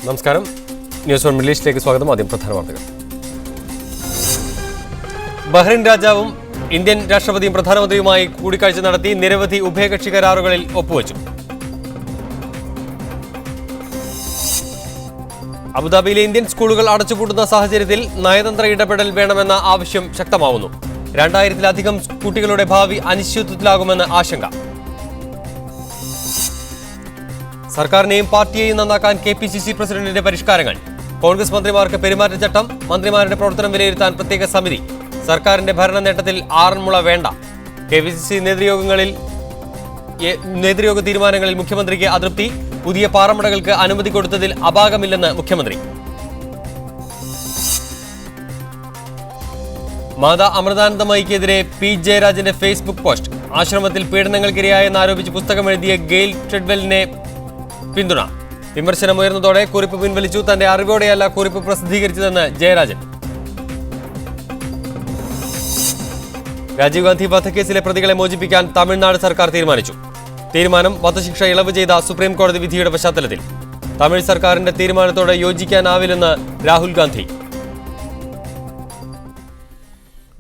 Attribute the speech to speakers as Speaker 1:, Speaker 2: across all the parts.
Speaker 1: നമസ്കാരം. News on middle ഈസ്റ്റിലേക്ക് സ്വാഗതം. ആദ്യം പ്രധാന വാർത്തകൾ. ബഹ്റിൻ രാജാവും ഇന്ത്യൻ രാഷ്ട്രപതിയും പ്രധാനമന്ത്രിയുമായി കൂടിക്കാഴ്ച നടത്തി നിരവധി ഉഭയകക്ഷി കരാറുകളിൽ ഒപ്പുവച്ചു. അബുദാബിയിലെ ഇന്ത്യൻ സ്കൂളുകൾ അടച്ചുപൂട്ടുന്ന സാഹചര്യത്തിൽ നയതന്ത്ര ഇടപെടൽ വേണമെന്ന ആവശ്യം ശക്തമാവുന്നു. 2000-ലധികം കുട്ടികളുടെ ഭാവി അനിശ്ചിതത്വത്തിലാകുമെന്ന് ആശങ്ക. സർക്കാരിനെയും പാർട്ടിയെയും നന്നാക്കാൻ KPCC പ്രസിഡന്റിന്റെ പരിഷ്കാരങ്ങൾ. കോൺഗ്രസ് മന്ത്രിമാർക്ക് പെരുമാറ്റച്ചട്ടം, മന്ത്രിമാരുടെ പ്രവർത്തനം വിലയിരുത്താൻ പ്രത്യേക സമിതി. സർക്കാരിന്റെ ഭരണ നേട്ടത്തിൽ ആറന്മുള വേണ്ട. KPCC നേതൃയോഗ തീരുമാനങ്ങളിൽ മുഖ്യമന്ത്രിക്ക് അതൃപ്തി. പുതിയ പാറമടകൾക്ക് അനുമതി കൊടുത്തതിൽ അപാകമില്ലെന്ന് മുഖ്യമന്ത്രി. മാതാ അമൃതാനന്ദമയിക്കെതിരെ P. ജയരാജന്റെ ഫേസ്ബുക്ക് പോസ്റ്റ്. ആശ്രമത്തിൽ പീഡനങ്ങൾക്കിരയായെന്നാരോപിച്ച് പുസ്തകമെഴുതിയ ഗെയിൽ ട്രെഡ്വെലിനെ പിന്തുണ. വിമർശനമുയർന്നതോടെ കുറിപ്പ് പിൻവലിച്ചു. തന്റെ അറിവോടെയല്ല കുറിപ്പ് പ്രസിദ്ധീകരിച്ചതെന്ന് ജയരാജൻ. രാജീവ് ഗാന്ധി വധക്കേസിലെ പ്രതികളെ മോചിപ്പിക്കാൻ തമിഴ്നാട് സർക്കാർ തീരുമാനിച്ചു. തീരുമാനം വധശിക്ഷ ഇളവ് ചെയ്ത സുപ്രീം കോടതി വിധിയുടെ പശ്ചാത്തലത്തിൽ. തമിഴ് സർക്കാരിന്റെ തീരുമാനത്തോടെ യോജിക്കാനാവില്ലെന്ന് രാഹുൽ ഗാന്ധി.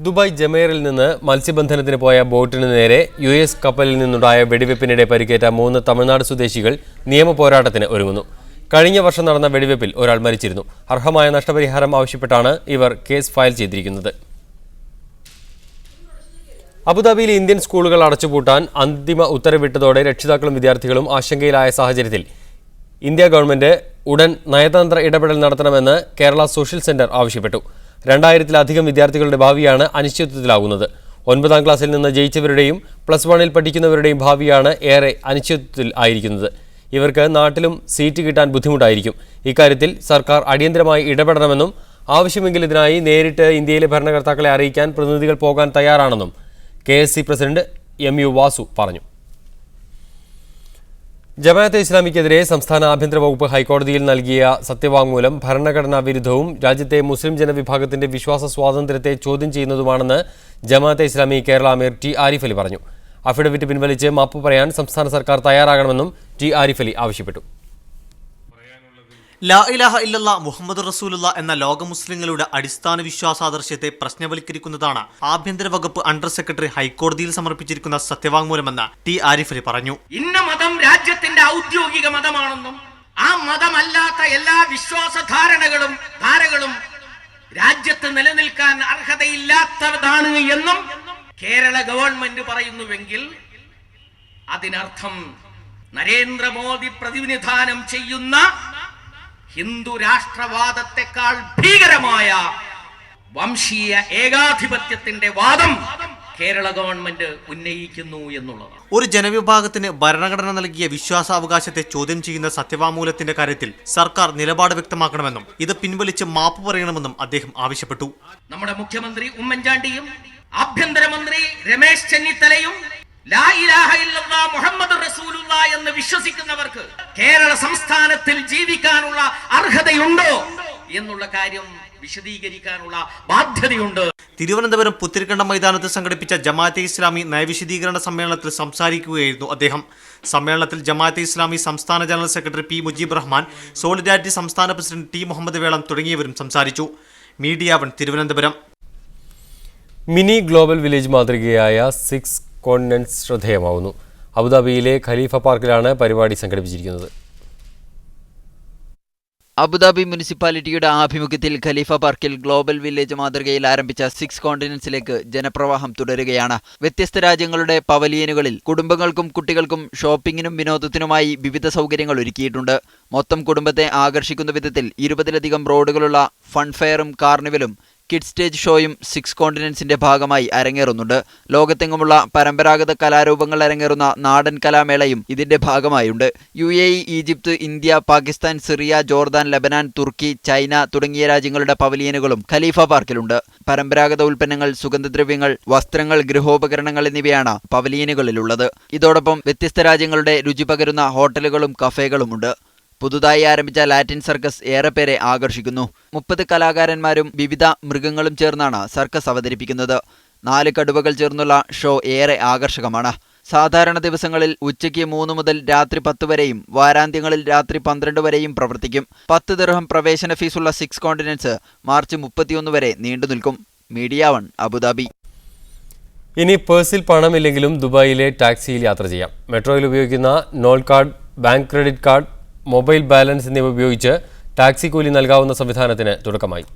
Speaker 1: ദുബായ് ജമേറിൽ നിന്ന് മത്സ്യബന്ധനത്തിന് പോയ ബോട്ടിന് നേരെ US കപ്പലിൽ നിന്നുണ്ടായ വെടിവെപ്പിനിടെ പരിക്കേറ്റ 3 തമിഴ്നാട് സ്വദേശികൾ നിയമപോരാട്ടത്തിന് ഒരുങ്ങുന്നു. കഴിഞ്ഞ വർഷം നടന്ന വെടിവെപ്പിൽ ഒരാൾ മരിച്ചിരുന്നു. അർഹമായ നഷ്ടപരിഹാരം ആവശ്യപ്പെട്ടാണ് ഇവർ കേസ് ഫയൽ ചെയ്തിരിക്കുന്നത്. അബുദാബിയിലെ ഇന്ത്യൻ സ്കൂളുകൾ അടച്ചുപൂട്ടാൻ അന്തിമ ഉത്തരവിട്ടതോടെ രക്ഷിതാക്കളും വിദ്യാർത്ഥികളും ആശങ്കയിലായ സാഹചര്യത്തിൽ ഇന്ത്യ ഗവൺമെന്റ് ഉടൻ നയതന്ത്ര ഇടപെടൽ നടത്തണമെന്ന് കേരള സോഷ്യൽ സെന്റർ ആവശ്യപ്പെട്ടു. 2000-ലധികം വിദ്യാർത്ഥികളുടെ ഭാവിയാണ് അനിശ്ചിതത്വത്തിലാകുന്നത്. 9ാം ക്ലാസ്സിൽ നിന്ന് ജയിച്ചവരുടെയും +1 പഠിക്കുന്നവരുടെയും ഭാവിയാണ് ഏറെ അനിശ്ചിതത്വത്തിൽ ആയിരിക്കുന്നത്. ഇവർക്ക് നാട്ടിലും സീറ്റ് കിട്ടാൻ ബുദ്ധിമുട്ടായിരിക്കും. ഇക്കാര്യത്തിൽ സർക്കാർ അടിയന്തരമായി ഇടപെടണമെന്നും ആവശ്യമെങ്കിൽ ഇതിനായി നേരിട്ട് ഇന്ത്യയിലെ ഭരണകർത്താക്കളെ അറിയിക്കാൻ പ്രതിനിധികൾ പോകാൻ തയ്യാറാണെന്നും KSC പ്രസിഡന്റ് MU വാസു പറഞ്ഞു. ജമാഅത്തെ ഇസ്ലാമിക്കെതിരെ സംസ്ഥാന ആഭ്യന്തര വകുപ്പ് ഹൈക്കോടതിയിൽ നൽകിയ സത്യവാങ്മൂലം ഭരണഘടനാ വിരുദ്ധവും രാജ്യത്തെ മുസ്ലിം ജനവിഭാഗത്തിന്റെ വിശ്വാസ സ്വാതന്ത്ര്യത്തെ ചോദ്യം ചെയ്യുന്നതുമാണെന്ന് ജമാഅത്തെ ഇസ്ലാമി കേരള അമീർ T. ആരിഫ് അലി പറഞ്ഞു. അഫിഡവിറ്റ് പിൻവലിച്ച് മാപ്പ് പറയാൻ സംസ്ഥാന സർക്കാർ തയ്യാറാകണമെന്നും T. ആരിഫ് അലി ആവശ്യപ്പെട്ടു.
Speaker 2: ലാ ഇലാഹ ഇല്ലല്ലാ മുഹമ്മദ് റസൂലുള്ള എന്ന ലോക മുസ്ലിങ്ങളുടെ അടിസ്ഥാന വിശ്വാസാദർശത്തെ പ്രശ്നവൽക്കരിക്കുന്നതാണ് ആഭ്യന്തര വകുപ്പ് അണ്ടർ സെക്രട്ടറി ഹൈക്കോടതിയിൽ സമർപ്പിച്ചിരിക്കുന്ന സത്യവാങ്മൂലമെന്ന് T. ആരിഫ് അലി പറഞ്ഞു.
Speaker 3: ഇന്ന മതം രാജ്യത്തിന്റെ ഔദ്യോഗിക മതമാണെന്നും ആ മതമല്ലാത്ത എല്ലാ വിശ്വാസധാരകളും രാജ്യത്ത് നിലനിൽക്കാൻ അർഹതയില്ലാത്തതാണ് എന്നും കേരള ഗവൺമെന്റ് പറയുന്നുവെങ്കിൽ അതിനർത്ഥം നരേന്ദ്രമോദി പ്രതിനിധാനം ചെയ്യുന്ന ഹിന്ദു രാഷ്ട്രവാദത്തെക്കാൾ ഭീകരമായ വംശീയ ഏകാധിപത്യത്തിന്റെ വാദം കേരള ഗവൺമെന്റ് ഉന്നയിക്കുന്നു എന്നുള്ളതാണ്.
Speaker 2: ഒരു ജനവിഭാഗത്തിന് ഭരണഘടന നൽകിയ വിശ്വാസാവകാശത്തെ ചോദ്യം ചെയ്യുന്ന സത്യവാങ്മൂലത്തിന്റെ കാര്യത്തിൽ സർക്കാർ നിലപാട് വ്യക്തമാക്കണമെന്നും ഇത് പിൻവലിച്ച് മാപ്പ് പറയണമെന്നും അദ്ദേഹം ആവശ്യപ്പെട്ടു.
Speaker 3: നമ്മുടെ മുഖ്യമന്ത്രി ഉമ്മൻചാണ്ടിയും ആഭ്യന്തരമന്ത്രി രമേശ് ചെന്നിത്തലയും ലാ ഇലാഹ ഇല്ലല്ലാ മുഹമ്മദ് റസൂലുള്ള എന്ന് വിശ്വസിക്കുന്നവർക്ക് കേരള സംസ്ഥാനത്തിൽ ജീവിക്കാനുള്ള അർഹതയുണ്ടോ എന്നുള്ള കാര്യം വിശദീകരിക്കാനുള്ള ബാധ്യതയുണ്ട്.
Speaker 2: തിരുവനന്തപുരം പുത്തിരിക്കണ്ടം മൈതാനത്ത് സംഘടിപ്പിച്ച ജമാഅത്തെ ഇസ്ലാമി നയവിശദീകരണ സമ്മേളനത്തിൽ സംസാരിക്കുകയായിരുന്നു അദ്ദേഹം. സമ്മേളനത്തിൽ ജമാഅത്തെ ഇസ്ലാമി സംസ്ഥാന general secretary P. Mujeeb Rahman, Solidarity സംസ്ഥാന പ്രസിഡന്റ് T. മുഹമ്മദ് വേളം തുടങ്ങിയവരും സംസാരിച്ചു. Media 1 Thiruvananthapuram.
Speaker 1: Mini global village മാതൃകയായ 6 കോണ്ടിനെന്റ്സ് ശ്രദ്ധേയമാവുന്നു. അബുദാബിയിലെ ഖലീഫ പാർക്കിലാണ് പരിപാടി സംഘടിപ്പിച്ചിരിക്കുന്നത്.
Speaker 4: അബുദാബി മുനിസിപ്പാലിറ്റിയുടെ ആഭിമുഖ്യത്തിൽ ഖലീഫ പാർക്കിൽ ഗ്ലോബൽ വില്ലേജ് മാതൃകയിൽ ആരംഭിച്ച 6 കോണ്ടിനെന്റ്സിലേക്ക് ജനപ്രവാഹം തുടരുകയാണ്. വ്യത്യസ്ത രാജ്യങ്ങളുടെ പവലിയനുകളിൽ കുടുംബങ്ങൾക്കും കുട്ടികൾക്കും ഷോപ്പിങ്ങിനും വിനോദത്തിനുമായി വിവിധ സൗകര്യങ്ങൾ ഒരുക്കിയിട്ടുണ്ട്. മൊത്തം കുടുംബത്തെ ആകർഷിക്കുന്ന വിധത്തിൽ 20-ലധികം റോഡുകളുള്ള ഫൺഫെയറും കാർണിവലും കിഡ് സ്റ്റേജ് ഷോയും 6 കോണ്ടിനെന്റ്സിന്റെ ഭാഗമായി അരങ്ങേറുന്നുണ്ട്. ലോകത്തെങ്ങുമുള്ള പരമ്പരാഗത കലാരൂപങ്ങൾ അരങ്ങേറുന്ന നാടൻ കലാമേളയും ഇതിന്റെ ഭാഗമായുണ്ട്. UAE, Egypt, India, Pakistan, Syria, Jordan, Lebanon, Turkey, China തുടങ്ങിയ രാജ്യങ്ങളുടെ പവലിയനുകളും ഖലീഫ പാർക്കിലുണ്ട്. പരമ്പരാഗത ഉൽപ്പന്നങ്ങൾ, സുഗന്ധദ്രവ്യങ്ങൾ, വസ്ത്രങ്ങൾ, ഗൃഹോപകരണങ്ങൾ എന്നിവയാണ് പവലിയനുകളിലുള്ളത്. ഇതോടൊപ്പം വ്യത്യസ്ത രാജ്യങ്ങളുടെ രുചി പകരുന്ന ഹോട്ടലുകളും കഫേകളുമുണ്ട്. പുതുതായി ആരംഭിച്ച ലാറ്റിൻ സർക്കസ് ഏറെ പേരെ ആകർഷിക്കുന്നു. 30 കലാകാരന്മാരും വിവിധ മൃഗങ്ങളും ചേർന്നാണ് സർക്കസ് അവതരിപ്പിക്കുന്നത്. 4 കടുവകൾ ചേർന്നുള്ള ഷോ ഏറെ ആകർഷകമാണ്. സാധാരണ ദിവസങ്ങളിൽ ഉച്ചയ്ക്ക് 3 മുതൽ രാത്രി 10 വരെയും വാരാന്ത്യങ്ങളിൽ രാത്രി 12 വരെയും പ്രവർത്തിക്കും. 10 ദിർഹം പ്രവേശന ഫീസുള്ള 6 കോണ്ടിനെന്റ്സ് മാർച്ച് 31 വരെ നീണ്ടുനിൽക്കും. Media 1 Abu Dhabi.
Speaker 1: ഇനി പേഴ്സിൽ പണമില്ലെങ്കിലും ദുബായിലെ ടാക്സിയിൽ യാത്ര ചെയ്യാം. മെട്രോയിൽ ഉപയോഗിക്കുന്ന Nol card, bank credit card, mobile balance എന്നിവ ഉപയോഗിച്ച് ടാക്സി കൂലി നൽകാവുന്ന സംവിധാനത്തിന് തുടക്കമായി.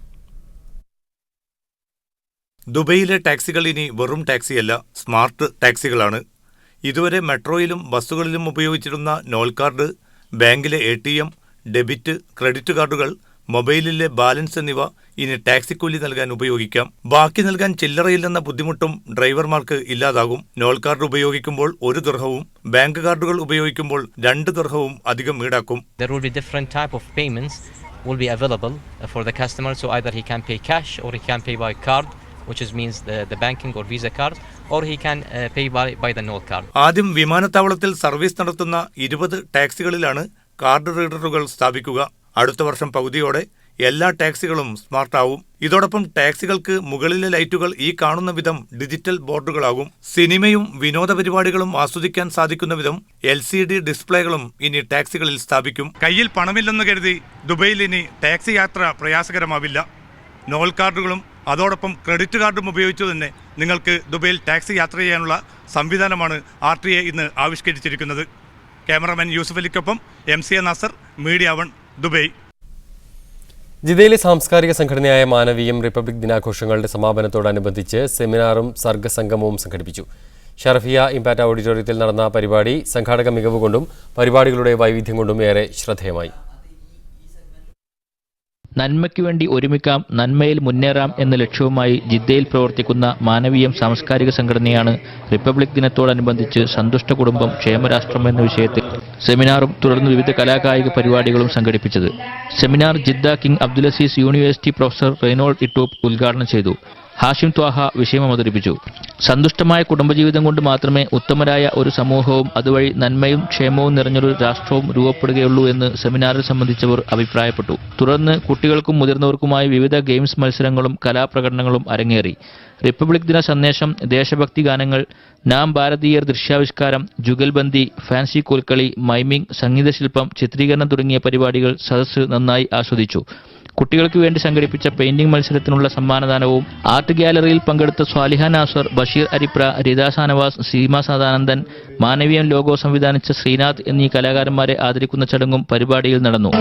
Speaker 5: ദുബൈയിലെ ടാക്സികൾ ഇനി വെറും ടാക്സിയല്ല, സ്മാർട്ട് ടാക്സികളാണ്. ഇതുവരെ മെട്രോയിലും ബസ്സുകളിലും ഉപയോഗിച്ചിരുന്ന നോൾ കാർഡ്, ബാങ്കിലെ ATM, ഡെബിറ്റ്, ക്രെഡിറ്റ് കാർഡുകൾ, മൊബൈലിലെ ബാലൻസ് എന്നിവ ഇനി ടാക്സി കൂലി നൽകാൻ ഉപയോഗിക്കാം. ബാക്കി നൽകാൻ ചില്ലറയില്ലെന്ന ബുദ്ധിമുട്ടും ഡ്രൈവർമാർക്ക് ഇല്ലാതാകും. നോൾ കാർഡ് ഉപയോഗിക്കുമ്പോൾ 1 ദിർഹവും ബാങ്ക് കാർഡുകൾ ഉപയോഗിക്കുമ്പോൾ 2 ദിർഹവും അധികം ഈടാക്കും.
Speaker 6: There will be different type of payments will be available for the customer, so either he can pay cash or he can pay by card, which means the banking or Visa card, or he can pay by the note card.
Speaker 5: ആദ്യം വിമാനത്താവളത്തിൽ service നടത്തുന്ന 20 ടാക്സികളിലാണ് card റീഡറുകൾ സ്ഥാപിക്കുക. അടുത്ത വർഷം പകുതിയോടെ എല്ലാ ടാക്സികളും സ്മാർട്ടാവും. ഇതോടൊപ്പം ടാക്സികൾക്ക് മുകളിലെ ലൈറ്റുകൾ ഈ കാണുന്ന വിധം ഡിജിറ്റൽ ബോർഡുകളാകും. സിനിമയും വിനോദ പരിപാടികളും ആസ്വദിക്കാൻ സാധിക്കുന്ന വിധം LCD ഡിസ്പ്ലേകളും ഇനി ടാക്സികളിൽ സ്ഥാപിക്കും. കയ്യിൽ പണമില്ലെന്ന് കരുതി ദുബൈയിൽ ഇനി ടാക്സി യാത്ര പ്രയാസകരമാവില്ല. നോൾ കാർഡുകളും അതോടൊപ്പം ക്രെഡിറ്റ് കാർഡും ഉപയോഗിച്ചു തന്നെ നിങ്ങൾക്ക് ദുബൈയിൽ ടാക്സി യാത്ര ചെയ്യാനുള്ള സംവിധാനമാണ് RTA ഇന്ന് ആവിഷ്കരിച്ചിരിക്കുന്നത്. ക്യാമറമാൻ യൂസുഫ് അലിക്കൊപ്പം MCA നാസർ, മീഡിയ 1 ദുബൈ.
Speaker 1: ജിദ്ദയിലെ സാംസ്കാരിക സംഘടനയായ മാനവീയം റിപ്പബ്ലിക് ദിനാഘോഷങ്ങളുടെ സമാപനത്തോടനുബന്ധിച്ച് സെമിനാറും സർഗസംഗമവും സംഘടിപ്പിച്ചു. ഷറഫിയ ഇംപാക്ട് ഓഡിറ്റോറിയത്തിൽ നടന്ന പരിപാടി സംഘാടക മികവ് കൊണ്ടും പരിപാടികളുടെ വൈവിധ്യം കൊണ്ടും ഏറെ ശ്രദ്ധേയമായി.
Speaker 7: നന്മയ്ക്ക് വേണ്ടി ഒരുമിക്കാം, നന്മയിൽ മുന്നേറാം എന്ന ലക്ഷ്യവുമായി ജിദ്ദയിൽ പ്രവർത്തിക്കുന്ന മാനവീയം സാംസ്കാരിക സംഘടനയാണ് റിപ്പബ്ലിക് ദിനത്തോടനുബന്ധിച്ച് സന്തുഷ്ട കുടുംബം ക്ഷേമരാഷ്ട്രം എന്ന വിഷയത്തിൽ സെമിനാറും തുടർന്ന് വിവിധ കലാകായിക പരിപാടികളും സംഘടിപ്പിച്ചത്. Seminar Jeddah King Abdulaziz University professor Reynold Ittoop ഉദ്ഘാടനം ചെയ്തു. ഹാഷിം ത്വാഹ വിഷയം അവതരിപ്പിച്ചു. സന്തുഷ്ടമായ കുടുംബജീവിതം കൊണ്ട് മാത്രമേ ഉത്തമരായ ഒരു സമൂഹവും അതുവഴി നന്മയും ക്ഷേമവും നിറഞ്ഞൊരു രാഷ്ട്രവും രൂപപ്പെടുകയുള്ളൂ എന്ന് സെമിനാറിൽ സംബന്ധിച്ചവർ അഭിപ്രായപ്പെട്ടു. തുടർന്ന് കുട്ടികൾക്കും മുതിർന്നവർക്കുമായി വിവിധ ഗെയിംസ് മത്സരങ്ങളും കലാപ്രകടനങ്ങളും അരങ്ങേറി. റിപ്പബ്ലിക് ദിന സന്ദേശം, ദേശഭക്തി ഗാനങ്ങൾ, നാം ഭാരതീയർ ദൃശ്യാവിഷ്കാരം, ജുഗൽബന്ദി, ഫാൻസി കോൽക്കളി, മൈമിംഗ്, സംഗീതശില്പം, ചിത്രീകരണം തുടങ്ങിയ പരിപാടികൾ സദസ്സ് നന്നായി ആസ്വദിച്ചു. കുട്ടികൾക്ക് വേണ്ടി സംഘടിപ്പിച്ച പെയിന്റിംഗ് മത്സരത്തിനുള്ള സമ്മാനദാനവും ആർട്ട് ഗാലറിയിൽ പങ്കെടുത്ത സ്വാലിഹ നാസർ, ബഷീർ അരിപ്ര, റിദ ഷാനവാസ്, സീമ സദാനന്ദൻ, മാനവീയം ലോഗോ സംവിധാനിച്ച ശ്രീനാഥ് എന്നീ കലാകാരന്മാരെ ആദരിക്കുന്ന ചടങ്ങും പരിപാടിയിൽ നടന്നു.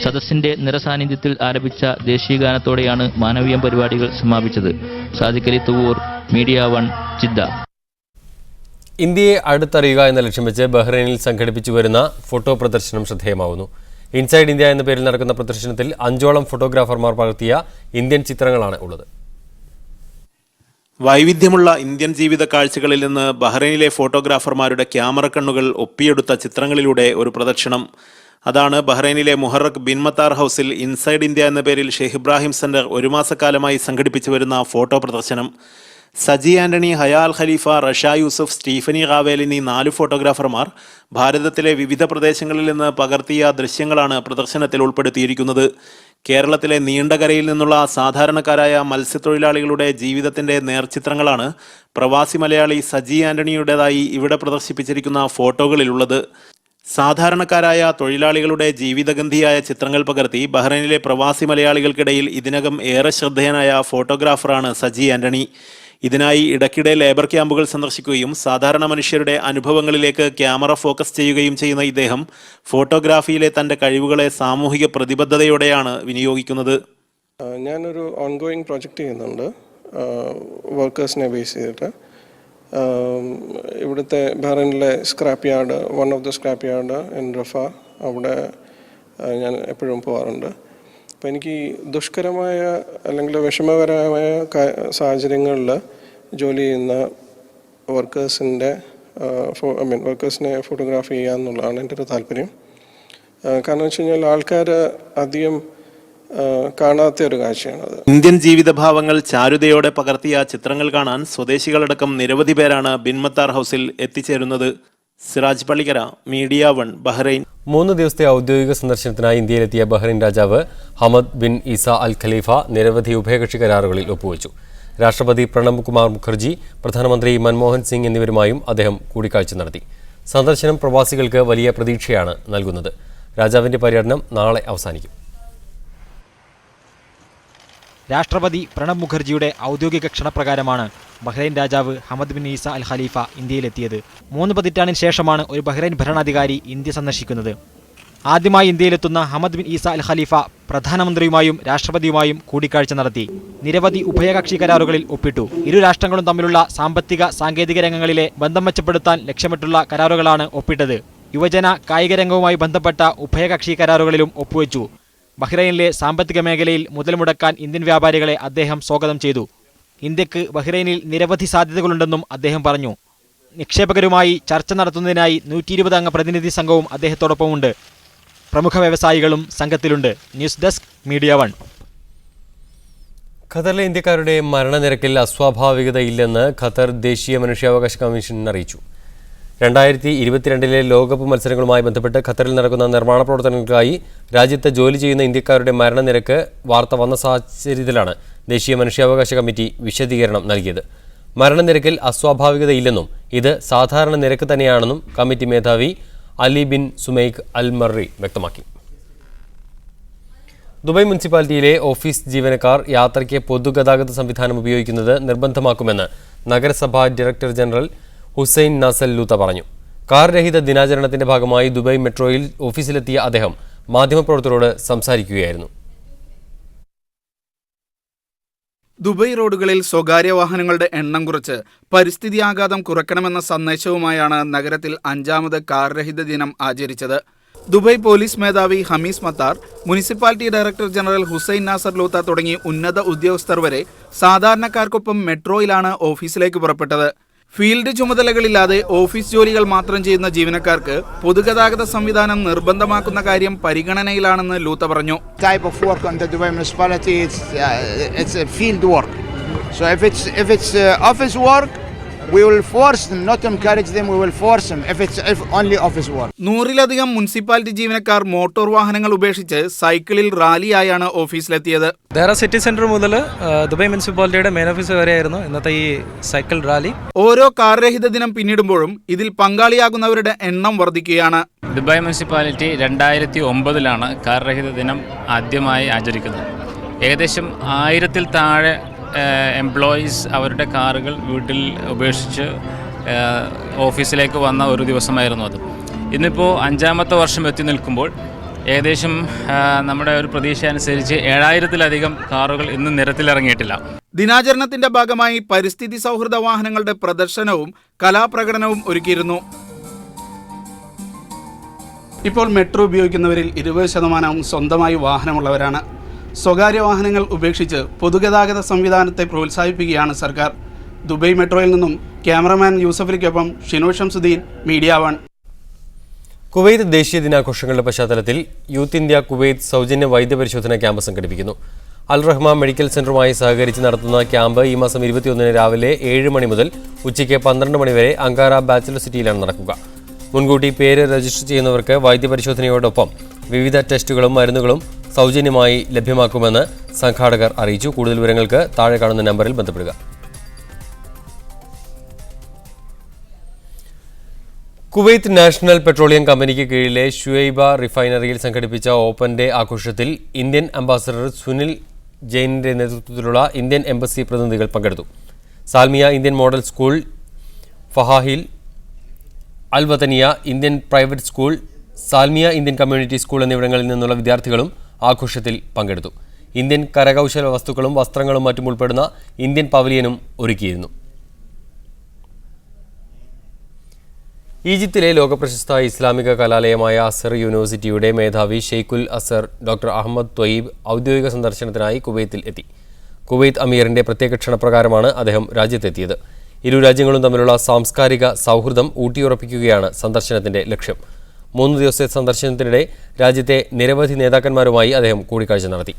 Speaker 7: സദസ്സിന്റെ നിറസാന്നിധ്യത്തിൽ ആരംഭിച്ച ദേശീയഗാനത്തോടെയാണ് മാനവീയം പരിപാടികൾ സമാപിച്ചത്. Sadiq Ali Thuvvur, Media 1 Jeddah.
Speaker 1: ഇന്ത്യയെ അടുത്തറിയുക എന്ന ലക്ഷ്യം വെച്ച് ബഹ്റൈനിൽ സംഘടിപ്പിച്ചു വരുന്ന ഫോട്ടോ പ്രദർശനം ശ്രദ്ധേയമാവുന്നു. ഇൻസൈഡ് ഇന്ത്യ എന്ന പേരിൽ നടക്കുന്ന പ്രദർശനത്തിൽ 5ഓളം ഫോട്ടോഗ്രാഫർമാർ പകർത്തിയ ഇന്ത്യൻ ചിത്രങ്ങളാണ് ഉള്ളത്.
Speaker 8: വൈവിധ്യമുള്ള ഇന്ത്യൻ ജീവിത കാഴ്ചകളിൽ നിന്ന് ബഹ്റൈനിലെ ഫോട്ടോഗ്രാഫർമാരുടെ ക്യാമറ കണ്ണുകൾ ഒപ്പിയെടുത്ത ചിത്രങ്ങളിലൂടെ ഒരു പ്രദർശനം. അതാണ് ബഹ്റൈനിലെ മുഹറക് ബിൻ മത്താർ ഹൗസിൽ ഇൻസൈഡ് ഇന്ത്യ എന്ന പേരിൽ ഷെയ്ഖ് ഇബ്രാഹിം സെന്റർ 1 മാസക്കാലമായി സംഘടിപ്പിച്ചു വരുന്ന ഫോട്ടോ പ്രദർശനം. സജി ആന്റണി, ഹയാൽ ഖലീഫ, റഷ യൂസഫ്, സ്റ്റീഫനി റാവേൽ എന്നീ 4 ഫോട്ടോഗ്രാഫർമാർ ഭാരതത്തിലെ വിവിധ പ്രദേശങ്ങളിൽ നിന്ന് പകർത്തിയ ദൃശ്യങ്ങളാണ് പ്രദർശനത്തിൽ ഉൾപ്പെടുത്തിയിരിക്കുന്നത്. കേരളത്തിലെ നീണ്ടകരയിൽ നിന്നുള്ള സാധാരണക്കാരായ മത്സ്യത്തൊഴിലാളികളുടെ ജീവിതത്തിൻ്റെ നേർചിത്രങ്ങളാണ് പ്രവാസി മലയാളി സജി ആന്റണിയുടേതായി ഇവിടെ പ്രദർശിപ്പിച്ചിരിക്കുന്ന ഫോട്ടോകളിലുള്ളത്. സാധാരണക്കാരായ തൊഴിലാളികളുടെ ജീവിതഗന്ധിയായ ചിത്രങ്ങൾ പകർത്തി ബഹ്റൈനിലെ പ്രവാസി മലയാളികൾക്കിടയിൽ ഇതിനകം ഏറെ ശ്രദ്ധേയനായ ഫോട്ടോഗ്രാഫറാണ് സജി ആന്റണി. ഇതിനായി ഇടയ്ക്കിടെ ലേബർ ക്യാമ്പുകൾ സന്ദർശിക്കുകയും സാധാരണ മനുഷ്യരുടെ അനുഭവങ്ങളിലേക്ക് ക്യാമറ ഫോക്കസ് ചെയ്യുകയും ചെയ്യുന്ന ഇദ്ദേഹം ഫോട്ടോഗ്രാഫിയിലെ തൻ്റെ കഴിവുകളെ സാമൂഹിക പ്രതിബദ്ധതയോടെയാണ് വിനിയോഗിക്കുന്നത്.
Speaker 9: ഞാനൊരു ഓൺഗോയിങ് പ്രോജക്റ്റ് ചെയ്യുന്നുണ്ട് വർക്കേഴ്സിനെ ബേസ് ചെയ്തിട്ട്. ഇവിടുത്തെ ബഹ്റൈനിലെ scrap yard, one of the scrap yard in Riffa, അവിടെ ഞാൻ എപ്പോഴും പോകാറുണ്ട്. അപ്പോൾ എനിക്ക് ദുഷ്കരമായ അല്ലെങ്കിൽ വിഷമകരമായ സാഹചര്യങ്ങളിൽ ജോലി ചെയ്യുന്ന വർക്കേഴ്സിനെ ഫോട്ടോഗ്രാഫി ചെയ്യുക എന്നുള്ളതാണ് എൻ്റെ ഒരു താല്പര്യം. കാരണം വെച്ച് കഴിഞ്ഞാൽ ആൾക്കാർ അധികം കാണാത്ത ഒരു കാഴ്ചയാണത്.
Speaker 8: ഇന്ത്യൻ ജീവിതഭാവങ്ങൾ ചാരുതയോടെ പകർത്തിയ ചിത്രങ്ങൾ കാണാൻ സ്വദേശികളടക്കം നിരവധി പേരാണ് ബിൻ മത്താർ ഹൗസിൽ എത്തിച്ചേരുന്നത്. Siraj Pallikkara, media 1, Bahrain.
Speaker 1: 3 ദിവസത്തെ ഔദ്യോഗിക സന്ദർശനത്തിനായി ഇന്ത്യയിലെത്തിയ ബഹ്റൈൻ രാജാവ് ഹമദ് ബിൻ ഈസ അൽ ഖലീഫ നിരവധി ഉഭയകക്ഷി കരാറുകളിൽ ഒപ്പുവെച്ചു. രാഷ്ട്രപതി പ്രണബ് കുമാർ മുഖർജി, പ്രധാനമന്ത്രി മൻമോഹൻ സിംഗ് എന്നിവരുമായും അദ്ദേഹം കൂടിക്കാഴ്ച നടത്തി. സന്ദർശനം പ്രവാസികൾക്ക് വലിയ പ്രതീക്ഷയാണ് നൽകുന്നത്. രാജാവിന്റെ പര്യടനം നാളെ അവസാനിക്കും.
Speaker 10: രാഷ്ട്രപതി പ്രണബ് മുഖർജിയുടെ ഔദ്യോഗിക ക്ഷണപ്രകാരമാണ് ബഹ്റൈൻ രാജാവ് ഹമദ് ബിൻ ഈസ അൽ ഖലീഫ ഇന്ത്യയിലെത്തിയത്. 3 പതിറ്റാണ്ടിന് ശേഷമാണ് ഒരു ബഹ്റൈൻ ഭരണാധികാരി ഇന്ത്യ സന്ദർശിക്കുന്നത്. ആദ്യമായി ഇന്ത്യയിലെത്തുന്ന ഹമദ് ബിൻ ഈസ അൽ ഖലീഫ പ്രധാനമന്ത്രിയുമായും രാഷ്ട്രപതിയുമായും കൂടിക്കാഴ്ച നടത്തി. നിരവധി ഉഭയകക്ഷി കരാറുകളിൽ ഒപ്പിട്ടു. ഇരു രാഷ്ട്രങ്ങളും തമ്മിലുള്ള സാമ്പത്തിക സാങ്കേതിക രംഗങ്ങളിലെ ബന്ധം മെച്ചപ്പെടുത്താൻ ലക്ഷ്യമിട്ടുള്ള കരാറുകളാണ് ഒപ്പിട്ടത്. യുവജന കായിക രംഗവുമായി ബന്ധപ്പെട്ട ഉഭയകക്ഷി കരാറുകളിലും ഒപ്പുവെച്ചു. ബഹ്റൈനിലെ സാമ്പത്തിക മേഖലയിൽ മുതൽ മുടക്കാൻ ഇന്ത്യൻ വ്യാപാരികളെ അദ്ദേഹം സ്വാഗതം ചെയ്തു. ഇന്ത്യക്ക് ബഹ്റൈനിൽ നിരവധി സാധ്യതകളുണ്ടെന്നും അദ്ദേഹം പറഞ്ഞു. നിക്ഷേപകരുമായി ചർച്ച നടത്തുന്നതിനായി 120 അംഗ പ്രതിനിധി സംഘവും അദ്ദേഹത്തോടൊപ്പമുണ്ട്. പ്രമുഖ വ്യവസായികളും സംഘത്തിലുണ്ട്. News desk, Media 1.
Speaker 1: ഖത്തറിലെ ഇന്ത്യക്കാരുടെ മരണനിരക്കിൽ അസ്വാഭാവികതയില്ലെന്ന് ഖത്തർ ദേശീയ മനുഷ്യാവകാശ കമ്മീഷൻ അറിയിച്ചു. 2022 ലോകകപ്പ് മത്സരങ്ങളുമായി ബന്ധപ്പെട്ട് ഖത്തറിൽ നടക്കുന്ന നിർമ്മാണ പ്രവർത്തനങ്ങൾക്കായി രാജ്യത്ത് ജോലി ചെയ്യുന്ന ഇന്ത്യക്കാരുടെ മരണനിരക്ക് വാർത്ത വന്ന സാഹചര്യത്തിലാണ് ദേശീയ മനുഷ്യാവകാശ കമ്മിറ്റി വിശദീകരണം നൽകിയത്. മരണനിരക്കിൽ അസ്വാഭാവികതയില്ലെന്നും ഇത് സാധാരണ നിരക്ക് തന്നെയാണെന്നും കമ്മിറ്റി മേധാവി അലി ബിൻ സുമൈഖ് അൽ മർറി വ്യക്തമാക്കി. ദുബായ് മുനിസിപ്പാലിറ്റിയിലെ ഓഫീസ് ജീവനക്കാർ യാത്രയ്ക്ക് പൊതുഗതാഗത സംവിധാനം ഉപയോഗിക്കുന്നത് നിർബന്ധമാക്കുമെന്ന് നഗരസഭാ ഡയറക്ടർ ജനറൽ ഹുസൈൻ നാസൽ ലൂത്ത പറഞ്ഞു. കാർ രഹിത ദിനാചരണത്തിന്റെ ഭാഗമായി ദുബായ് മെട്രോയിൽ ഓഫീസിലെത്തിയ അദ്ദേഹം മാധ്യമപ്രവർത്തകരോട് സംസാരിക്കുകയായിരുന്നു.
Speaker 11: ദുബായ് റോഡുകളിൽ സ്വകാര്യ വാഹനങ്ങളുടെ എണ്ണം കുറച്ച് പരിസ്ഥിതി ആഘാതം കുറയ്ക്കണമെന്ന സന്ദേശവുമായാണ് നഗരത്തിൽ 5ാമത് കാർ രഹിത ദിനം ആചരിച്ചത്. ദുബായ് പോലീസ് മേധാവി Khamis Mattar, municipality director general Hussain Nasser Lootah തുടങ്ങി ഉന്നത ഉദ്യോഗസ്ഥർ വരെ സാധാരണക്കാർക്കൊപ്പം മെട്രോയിലാണ് ഓഫീസിലേക്ക് പുറപ്പെട്ടത്. ഫീൽഡ് ചുമതലകളില്ലാതെ ഓഫീസ് ജോലികൾ മാത്രം ചെയ്യുന്ന ജീവനക്കാർക്ക് പൊതുഗതാഗത സംവിധാനം നിർബന്ധമാക്കുന്ന കാര്യം പരിഗണനയിലാണെന്ന് ലൂത്ത പറഞ്ഞു.
Speaker 12: Type of work on the Dubai municipality, it's a field work. So if it's office work, we will force them, not encourage them, we will force them if only office work.
Speaker 11: 100-ലധികം municipality ജീവനക്കാർ motor വാഹനങ്ങൾ ഉപേക്ഷിച്ച് സൈക്കിളിൽ റാലിയായാണ് ഓഫീസിലെത്തിയത്.
Speaker 13: Deira City Centre മുതൽ Dubai മുനിസിപ്പാലിറ്റിയുടെ main office വരെയായിരുന്നു ഇന്നത്തെ ഈ സൈക്കിൾ റാലി.
Speaker 11: ഓരോ കാർ രഹിത ദിനം പിന്നിടുമ്പോഴും ഇതിൽ പങ്കാളിയാകുന്നവരുടെ എണ്ണം വർദ്ധിക്കുകയാണ്.
Speaker 14: ദുബായ് മുനിസിപ്പാലിറ്റി 2009 കാർ രഹിത ദിനം ആദ്യമായി ആചരിക്കുന്നത്. ഏകദേശം 1000-ൽ താഴെ എംപ്ലോയീസ് അവരുടെ കാറുകൾ വീട്ടിൽ ഉപേക്ഷിച്ച് ഓഫീസിലേക്ക് വന്ന ഒരു ദിവസമായിരുന്നു അത്. ഇന്നിപ്പോൾ 5ാമത്തെ വർഷം എത്തി നിൽക്കുമ്പോൾ ഏകദേശം നമ്മുടെ ഒരു പ്രതീക്ഷ അനുസരിച്ച് 7000-ലധികം കാറുകൾ ഇന്ന് നിരത്തിലിറങ്ങിയിട്ടില്ല.
Speaker 11: ദിനാചരണത്തിന്റെ ഭാഗമായി പരിസ്ഥിതി സൗഹൃദ വാഹനങ്ങളുടെ പ്രദർശനവും കലാപ്രകടനവും ഒരുക്കിയിരുന്നു. ഇപ്പോൾ മെട്രോ ഉപയോഗിക്കുന്നവരിൽ 20% സ്വന്തമായി വാഹനമുള്ളവരാണ്. സ്വകാര്യ വാഹനങ്ങൾ ഉപേക്ഷിച്ച് പൊതുഗതാഗത സംവിധാനത്തെ പ്രോത്സാഹിപ്പിക്കുകയാണ് സർക്കാർ. ദുബായ് മെട്രോയിൽ നിന്നും ക്യാമറമാൻ യൂസഫലിക്കൊപ്പം ഷിനോ ഷംസുദ്ദീൻ, മീഡിയ 1.
Speaker 1: കുവൈത്ത് ദേശീയ ദിനാഘോഷങ്ങളുടെ പശ്ചാത്തലത്തിൽ യൂത്ത് ഇന്ത്യ കുവൈത്ത് സൗജന്യ വൈദ്യപരിശോധന ക്യാമ്പ് സംഘടിപ്പിക്കുന്നു. അൽ റഹ്മ മെഡിക്കൽ സെന്ററുമായി സഹകരിച്ച് നടത്തുന്ന ക്യാമ്പ് ഈ മാസം 21 രാവിലെ 7 മണി മുതൽ ഉച്ചയ്ക്ക് 12 മണി വരെ അങ്കാറ ബാച്ചിലർ സിറ്റിയിലാണ് നടക്കുക. മുൻകൂട്ടി പേര് രജിസ്റ്റർ ചെയ്യുന്നവർക്ക് വൈദ്യപരിശോധനയോടൊപ്പം വിവിധ ടെസ്റ്റുകളും മരുന്നുകളും സൗജന്യമായി ലഭ്യമാക്കുമെന്ന് സംഘാടകർ അറിയിച്ചു. കൂടുതൽ വിവരങ്ങൾക്ക് താഴെ കാണുന്ന നമ്പറിൽ ബന്ധപ്പെടുക. കുവൈത്ത് നാഷണൽ പെട്രോളിയം കമ്പനിക്ക് കീഴിലെ ഷുഐബ റിഫൈനറിയിൽ സംഘടിപ്പിച്ച ഓപ്പൺ ഡേ ആഘോഷത്തിൽ ഇന്ത്യൻ അംബാസഡർ സുനിൽ ജെയിനിന്റെ നേതൃത്വത്തിലുള്ള ഇന്ത്യൻ എംബസി പ്രതിനിധികൾ പങ്കെടുത്തു. Salmiya Indian Model School, Fahaheel, Al Wataniya Indian Private School, Salmiya Indian Community School എന്നിവിടങ്ങളിൽ നിന്നുള്ള വിദ്യാർത്ഥികളും ആഘോഷത്തിൽ പങ്കെടുത്തു. ഇന്ത്യൻ കരകൗശല വസ്തുക്കളും വസ്ത്രങ്ങളും മറ്റും ഉൾപ്പെടുന്ന ഇന്ത്യൻ പവലിയനും ഒരുക്കിയിരുന്നു. ഈജിപ്തിലെ ലോകപ്രശസ്ത ഇസ്ലാമിക കലാലയമായ അസർ യൂണിവേഴ്സിറ്റിയുടെ മേധാവി ഷെയ്ഖുൽ അസർ ഡോക്ടർ അഹമ്മദ് ത്വയ്യിബ് ഔദ്യോഗിക സന്ദർശനത്തിനായി കുവൈത്തിൽ എത്തി. കുവൈത്ത് അമീറിന്റെ പ്രത്യേക ക്ഷണപ്രകാരമാണ് അദ്ദേഹം രാജ്യത്തെത്തിയത്. ഇരു രാജ്യങ്ങളും തമ്മിലുള്ള സാംസ്കാരിക സൗഹൃദം ഊട്ടിയുറപ്പിക്കുകയാണ് സന്ദർശനത്തിന്റെ ലക്ഷ്യം. 3 ദിവസത്തെ സന്ദർശനത്തിനിടെ രാജ്യത്തെ നിരവധി നേതാക്കന്മാരുമായി അദ്ദേഹം കൂടിക്കാഴ്ച നടത്തി.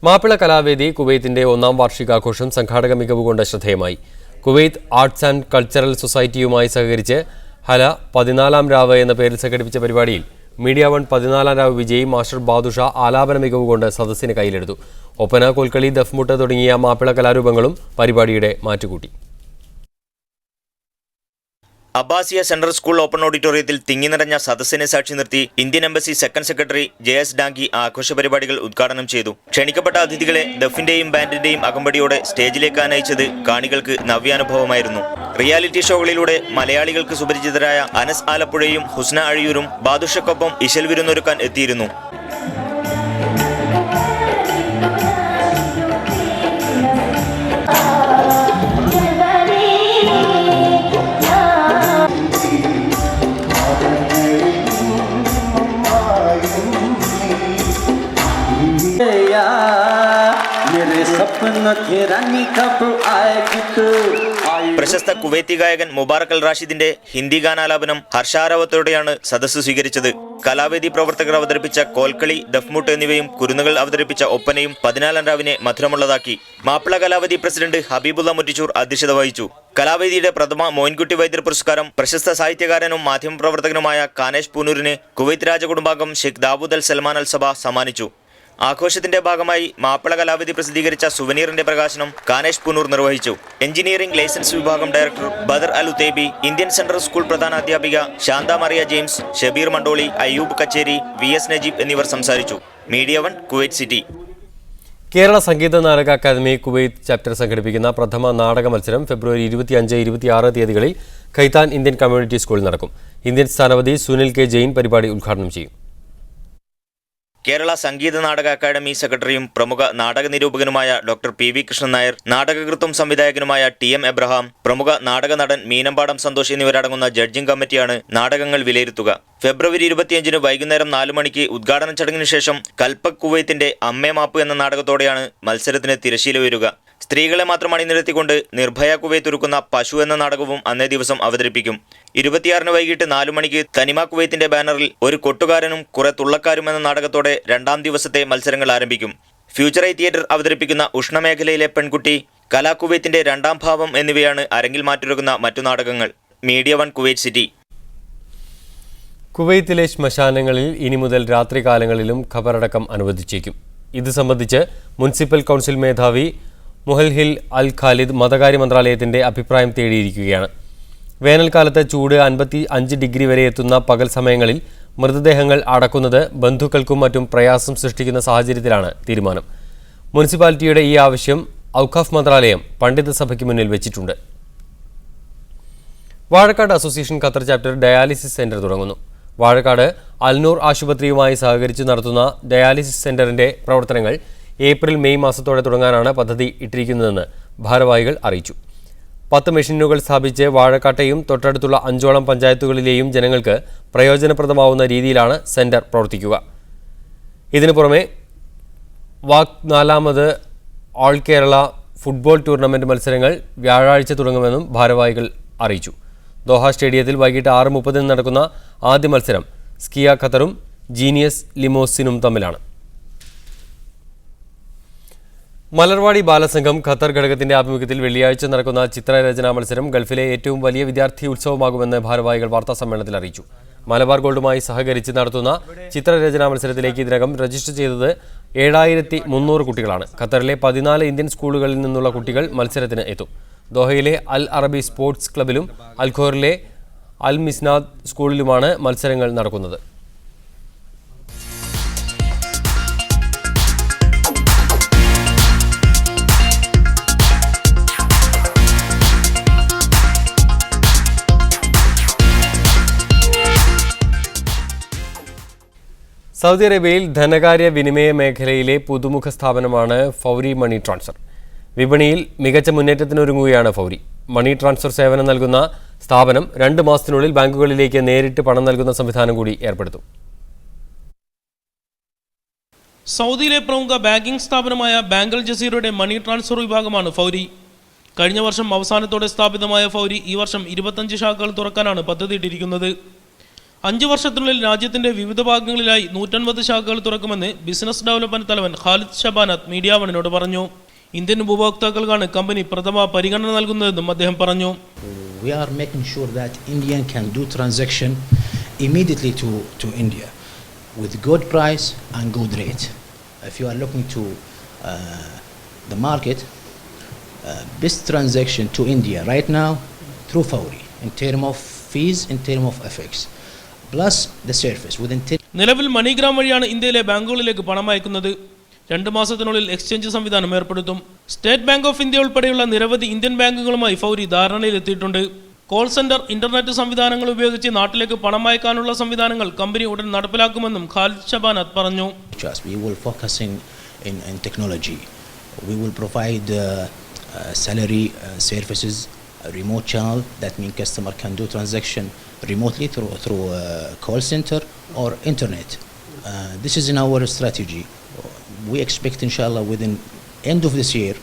Speaker 1: മാപ്പിള കലാവേദി കുവൈത്തിന്റെ 1ാം വാർഷികാഘോഷം സംഘാടക മികവുകൊണ്ട് ശ്രദ്ധേയമായി. കുവൈത്ത് ആർട്സ് ആൻഡ് കൾച്ചറൽ സൊസൈറ്റിയുമായി സഹകരിച്ച് ഹല 14ാം രാവ് എന്ന പേരിൽ സംഘടിപ്പിച്ച പരിപാടിയിൽ മീഡിയ വൺ 14ാം രാവ് വിജയി മാസ്റ്റർ ബാദുഷ ആലാപന മികവ് കൊണ്ട് സദസ്സിന് കയ്യിലെടുത്തു. ഒപ്പന, കോൽക്കളി, ദഫ്മുട്ട് തുടങ്ങിയ മാപ്പിള കലാരൂപങ്ങളും പരിപാടിയുടെ മാറ്റുകൂട്ടി.
Speaker 15: അബ്ബാസിയ സെൻട്രൽ സ്കൂൾ ഓപ്പൺ ഓഡിറ്റോറിയത്തിൽ തിങ്ങി നിറഞ്ഞ സദസ്സിനെ സാക്ഷി നിർത്തി Indian embassy second secretary JS ഡാങ്കി ആഘോഷ പരിപാടികൾ ഉദ്ഘാടനം ചെയ്തു. ക്ഷണിക്കപ്പെട്ട അതിഥികളെ ദഫിന്റെയും ബാൻഡിന്റെയും അകമ്പടിയോടെ സ്റ്റേജിലേക്ക് ആനയിച്ചത് കാണികൾക്ക് നവ്യാനുഭവമായിരുന്നു. റിയാലിറ്റി ഷോകളിലൂടെ മലയാളികൾക്ക് സുപരിചിതരായ അനസ് ആലപ്പുഴയും ഹുസ്ന അഴിയൂരും ബാദുഷക്കൊപ്പം ഇശൽ വിരുന്നൊരുക്കാൻ എത്തിയിരുന്നു. പ്രശസ്ത കുവൈത്തി ഗായകൻ മുബാറക് അൽ റാഷിദിന്റെ ഹിന്ദി ഗാനാലാപനം ഹർഷാരവത്തോടെയാണ് സദസ്സ് സ്വീകരിച്ചത്. കലാവേദി പ്രവർത്തകർ അവതരിപ്പിച്ച കോൽക്കളി, ദഫ്മുട്ട് എന്നിവയും കുരുന്നുകൾ അവതരിപ്പിച്ച ഒപ്പനയും 14ാം രാവിനെ മധുരമുള്ളതാക്കി. മാപ്പിള കലാവേദി പ്രസിഡന്റ് ഹബീബുള്ള മുറ്റിച്ചൂർ അധ്യക്ഷത വഹിച്ചു. കലാവേദിയുടെ പ്രഥമ മോയിൻകുട്ടി വൈദ്യർ പുരസ്കാരം പ്രശസ്ത സാഹിത്യകാരനും മാധ്യമപ്രവർത്തകനുമായ കാനേഷ് പൂനൂരിന് കുവൈത്ത് രാജകുടുംബാംഗം ഷെയ്ഖ് ദാവൂദ് അൽ സൽമാൻ അൽ സബ സമ്മാനിച്ചു. ആഘോഷത്തിന്റെ ഭാഗമായി മാപ്പിള കലാവേദി പ്രസിദ്ധീകരിച്ച സുവനീറിന്റെ പ്രകാശനം കാനേഷ് പൂനൂർ നിർവഹിച്ചു. എഞ്ചിനീയറിംഗ് ലൈസൻസ് വിഭാഗം director Bader Al Otaibi, Indian Central School പ്രധാനാധ്യാപിക ശാന്ത മറിയ ജെയിംസ്, ഷബീർ മണ്ടോളി, അയ്യൂബ് കച്ചേരി, VS നജീബ് എന്നിവർ സംസാരിച്ചു. Media One, Kuwait City.
Speaker 1: Kerala Sangeetha Nataka academy Kuwait chapter സംഘടിപ്പിക്കുന്ന പ്രഥമ നാടക മത്സരം ഫെബ്രുവരി 25, 26 തീയതികളിൽ ഖൈത്താൻ ഇന്ത്യൻ കമ്മ്യൂണിറ്റി സ്കൂളിൽ നടക്കും. ഇന്ത്യൻ സ്ഥാനപതി സുനിൽ K. ജെയിൻ പരിപാടി ഉദ്ഘാടനം ചെയ്യും.
Speaker 15: കേരള സംഗീത നാടക അക്കാദമി സെക്രട്ടറിയും പ്രമുഖ നാടക നിരൂപകനുമായ ഡോക്ടർ PV കൃഷ്ണൻ നായർ, നാടകകൃത്തും സംവിധായകനുമായ TM എബ്രഹാം, പ്രമുഖ നാടക നടൻ മീനമ്പാടം സന്തോഷ് എന്നിവരടങ്ങുന്ന ജഡ്ജിംഗ് കമ്മിറ്റിയാണ് നാടകങ്ങൾ വിലയിരുത്തുക. ഫെബ്രുവരി 25 വൈകുന്നേരം 4 മണിക്ക് ഉദ്ഘാടന ചടങ്ങിന് ശേഷം കൽപ്പക് കുവൈത്തിന്റെ അമ്മേ മാപ്പ് എന്ന നാടകത്തോടെയാണ് മത്സരത്തിന് തിരശ്ശീല ഉയരുക. സ്ത്രീകളെ മാത്രം അണിനിരത്തിക്കൊണ്ട് നിർഭയ കുവൈത്ത് ഒരുക്കുന്ന പശു എന്ന നാടകവും അന്നേ ദിവസം അവതരിപ്പിക്കും. 26 വൈകിട്ട് 4 മണിക്ക് തനിമ കുവൈത്തിന്റെ ബാനറിൽ ഒരു കൊട്ടുകാരനും കുറെ തുള്ളക്കാരും എന്ന നാടകത്തോടെ 2ാം ദിവസത്തെ മത്സരങ്ങൾ ആരംഭിക്കും. ഫ്യൂച്ചർ ഐ തിയേറ്റർ അവതരിപ്പിക്കുന്ന ഉഷ്ണമേഖലയിലെ പെൺകുട്ടി, കലാ കുവൈത്തിന്റെ 2ാം ഭാവം എന്നിവയാണ് അരങ്ങിൽ മാറ്റുരക്കുന്ന മറ്റു നാടകങ്ങൾ. Media One, Kuwait City.
Speaker 1: കുവൈത്തിലെ ശ്മശാനങ്ങളിൽ ഇനി മുതൽ രാത്രികാലങ്ങളിലും ഖബറടക്കം അനുവദിച്ചേക്കും. ഇത് സംബന്ധിച്ച് മുനിസിപ്പൽ കൗൺസിൽ മേധാവി മുഹൽഹിൽ അൽ ഖാലിദ് മതകാര്യ മന്ത്രാലയത്തിന്റെ അഭിപ്രായം തേടിയിരിക്കുകയാണ്. വേനൽക്കാലത്ത് ചൂട് 55 ഡിഗ്രി വരെ എത്തുന്ന പകൽ സമയങ്ങളിൽ മൃതദേഹങ്ങൾ അടക്കുന്നത് ബന്ധുക്കൾക്കും മറ്റും പ്രയാസം സൃഷ്ടിക്കുന്ന സാഹചര്യത്തിലാണ് തീരുമാനം. മുനിസിപ്പാലിറ്റിയുടെ ഈ ആവശ്യം ഔഖാഫ് മന്ത്രാലയം പണ്ഡിത സഭയ്ക്ക് മുന്നിൽ വെച്ചിട്ടുണ്ട്. Vazhakkad association Qatar chapter dialysis centre തുടങ്ങുന്നു. വാഴക്കാട് അൽനൂർ ആശുപത്രിയുമായി സഹകരിച്ച് നടത്തുന്ന ഡയാലിസിസ് സെന്ററിന്റെ പ്രവർത്തനങ്ങൾ ഏപ്രിൽ മെയ് മാസത്തോടെ തുടങ്ങാനാണ് പദ്ധതി ഇട്ടിരിക്കുന്നതെന്ന് ഭാരവാഹികൾ അറിയിച്ചു. 10 മെഷീനുകൾ സ്ഥാപിച്ച് വാഴക്കാട്ടെയും തൊട്ടടുത്തുള്ള 5ഓളം പഞ്ചായത്തുകളിലെയും ജനങ്ങൾക്ക് പ്രയോജനപ്രദമാവുന്ന രീതിയിലാണ് സെന്റർ പ്രവർത്തിക്കുക. ഇതിനു പുറമെ വാക് 4ാമത് ഓൾ കേരള ഫുട്ബോൾ ടൂർണമെന്റ് മത്സരങ്ങൾ വ്യാഴാഴ്ച തുടങ്ങുമെന്നും ഭാരവാഹികൾ അറിയിച്ചു. ദോഹ സ്റ്റേഡിയത്തിൽ വൈകിട്ട് 6:30 നടക്കുന്ന ആദ്യ മത്സരം സ്കിയ ഖത്തറും ജീനിയസ് ലിമോസിനും തമ്മിലാണ്. മലർവാടി ബാലസംഘം ഖത്തർ ഘടകത്തിന്റെ ആഭിമുഖ്യത്തിൽ വെള്ളിയാഴ്ച നടക്കുന്ന ചിത്രരചനാ മത്സരം ഗൾഫിലെ ഏറ്റവും വലിയ വിദ്യാർത്ഥി ഉത്സവമാകുമെന്ന് ഭാരവാഹികൾ വാർത്താസമ്മേളനത്തിൽ അറിയിച്ചു. മലബാർ ഗോൾഡുമായി സഹകരിച്ച് നടത്തുന്ന ചിത്രരചനാ മത്സരത്തിലേക്ക് ഇതിനകം രജിസ്റ്റർ ചെയ്തത് 7300 കുട്ടികളാണ്. ഖത്തറിലെ 14 ഇന്ത്യൻ സ്കൂളുകളിൽ നിന്നുള്ള കുട്ടികൾ മത്സരത്തിന് എത്തും. ദോഹയിലെ അൽ അറബി സ്പോർട്സ് ക്ലബിലും അൽഖോറിലെ അൽ മിസ്നാദ് സ്കൂളിലുമാണ് മത്സരങ്ങൾ നടക്കുന്നത്. സൗദി അറേബ്യയിൽ ധനകാര്യ വിനിമയ മേഖലയിലെ പുതുമുഖ സ്ഥാപനമാണ് ഫൗരി മണി ട്രാൻസ്ഫർ. വിപണിയിൽ മികച്ച മുന്നേറ്റത്തിനൊരുങ്ങുകയാണ് ഫൗരി. മണി ട്രാൻസ്ഫർ സേവനം നൽകുന്ന സ്ഥാപനം 2 മാസത്തിനുള്ളിൽ ബാങ്കുകളിലേക്ക് നേരിട്ട് പണം നൽകുന്ന സംവിധാനം കൂടി ഏർപ്പെടുത്തും.
Speaker 16: സൗദിയിലെ പ്രമുഖ ബാങ്കിംഗ് സ്ഥാപനമായ ബാങ്ക് അൽ ജസീറയുടെ മണി ട്രാൻസ്ഫർ വിഭാഗമാണ് ഫൗരി. കഴിഞ്ഞ വർഷം അവസാനത്തോടെ സ്ഥാപിതമായ ഫൗരി ഈ വർഷം 25 ശാഖകൾ തുറക്കാനാണ് പദ്ധതിയിട്ടിരിക്കുന്നത്. 5 വർഷത്തിനുള്ളിൽ രാജ്യത്തിന്റെ വിവിധ ഭാഗങ്ങളിലായി 150 ശാഖകൾ തുറക്കുമെന്ന് ബിസിനസ് ഡെവലപ്മെന്റ് തലവൻ ഖാലിദ് ഷബാനത്ത് മീഡിയ വണിനോട് പറഞ്ഞു. ഇന്ത്യൻ ഉപഭോക്താക്കൾക്കാണ് കമ്പനി പ്രഥമ പരിഗണന നൽകുന്നതെന്നും അദ്ദേഹം പറഞ്ഞു.
Speaker 17: We are making sure that Indian can do transaction immediately to India with good price and good rate. If you are looking to the market, best transaction to India right now through Fawri in terms of fees, in terms of FX, plus the service within.
Speaker 16: നിലവിൽ MoneyGram വഴിയാണ് ഇന്ത്യയിലെ ബാങ്കുകളിലേക്ക് പണം അയക്കുന്നത്. 2 മാസത്തിനുള്ളിൽ exchange സംവിധാനം ഏർപ്പെടുത്തും. State bank of India ഉൾപ്പെടെയുള്ള നിരവധി ഇന്ത്യൻ ബാങ്കുകളുമായി ഫൗരി ധാരണയിലെത്തിയിട്ടുണ്ട്. കോൾ സെന്റർ, ഇന്റർനെറ്റ് സംവിധാനങ്ങൾ ഉപയോഗിച്ച് നാട്ടിലേക്ക് പണം അയക്കാനുള്ള സംവിധാനങ്ങൾ കമ്പനി ഉടൻ നടപ്പിലാക്കുമെന്നും ഖാലിദ് ഷബാനത്ത് പറഞ്ഞു.
Speaker 17: We will focus in technology. We will provide salary services, remote channel. That means customer can do transaction remotely through call center or internet. This is in our strategy. We expect, inshallah, within end of this year,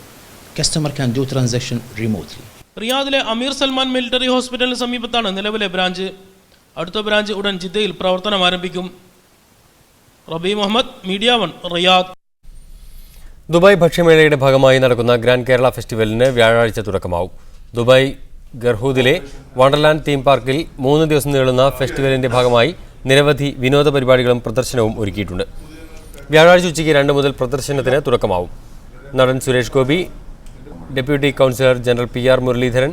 Speaker 17: customer can do transaction remotely.
Speaker 16: റിയാദിലെ അമീർ Salman military ഹോസ്പിറ്റലിന് സമീപത്താണ് നിലവിലെ branch. അടുത്ത branch ഉടൻ ജിദ്ദയിൽ പ്രവർത്തനം ആരംഭിക്കും. റബി Muhammad, media 1, Riyadh.
Speaker 1: Dubai ഭക്ഷ്യമേളയുടെ ഭാഗമായി നടക്കുന്ന ഗ്രാൻഡ് കേരള ഫെസ്റ്റിവലിന് വ്യാഴാഴ്ച തുടക്കമാവും. ദുബായ് ഗർഹൂദിലെ വണ്ടർലാൻഡ് തീം പാർക്കിൽ 3 ദിവസം നീളുന്ന ഫെസ്റ്റിവലിന്റെ ഭാഗമായി നിരവധി വിനോദ പരിപാടികളും പ്രദർശനവും ഒരുക്കിയിട്ടുണ്ട്. വ്യാഴാഴ്ച ഉച്ചയ്ക്ക് 2 മുതൽ പ്രദർശനത്തിന് തുടക്കമാവും. നടൻ Suresh Gopi, deputy councillor general PR Muraleedharan,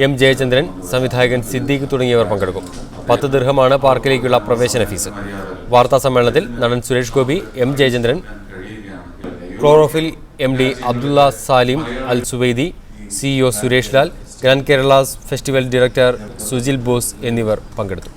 Speaker 1: M Jayachandran, സംവിധായകൻ സിദ്ദീഖ് തുടങ്ങിയവർ പങ്കെടുക്കും. 10 ദിർഹമാണ് പാർക്കിലേക്കുള്ള പ്രവേശന ഫീസ്. വാർത്താ സമ്മേളനത്തിൽ നടൻ Suresh Gopi, M Jayachandran, chlorophyll MD Abdulla Salim Al Suwaidi, CEO Suresh Lal, Grand Kerala Festival director Sujil Bose എന്നിവർ പങ്കെടുത്തു.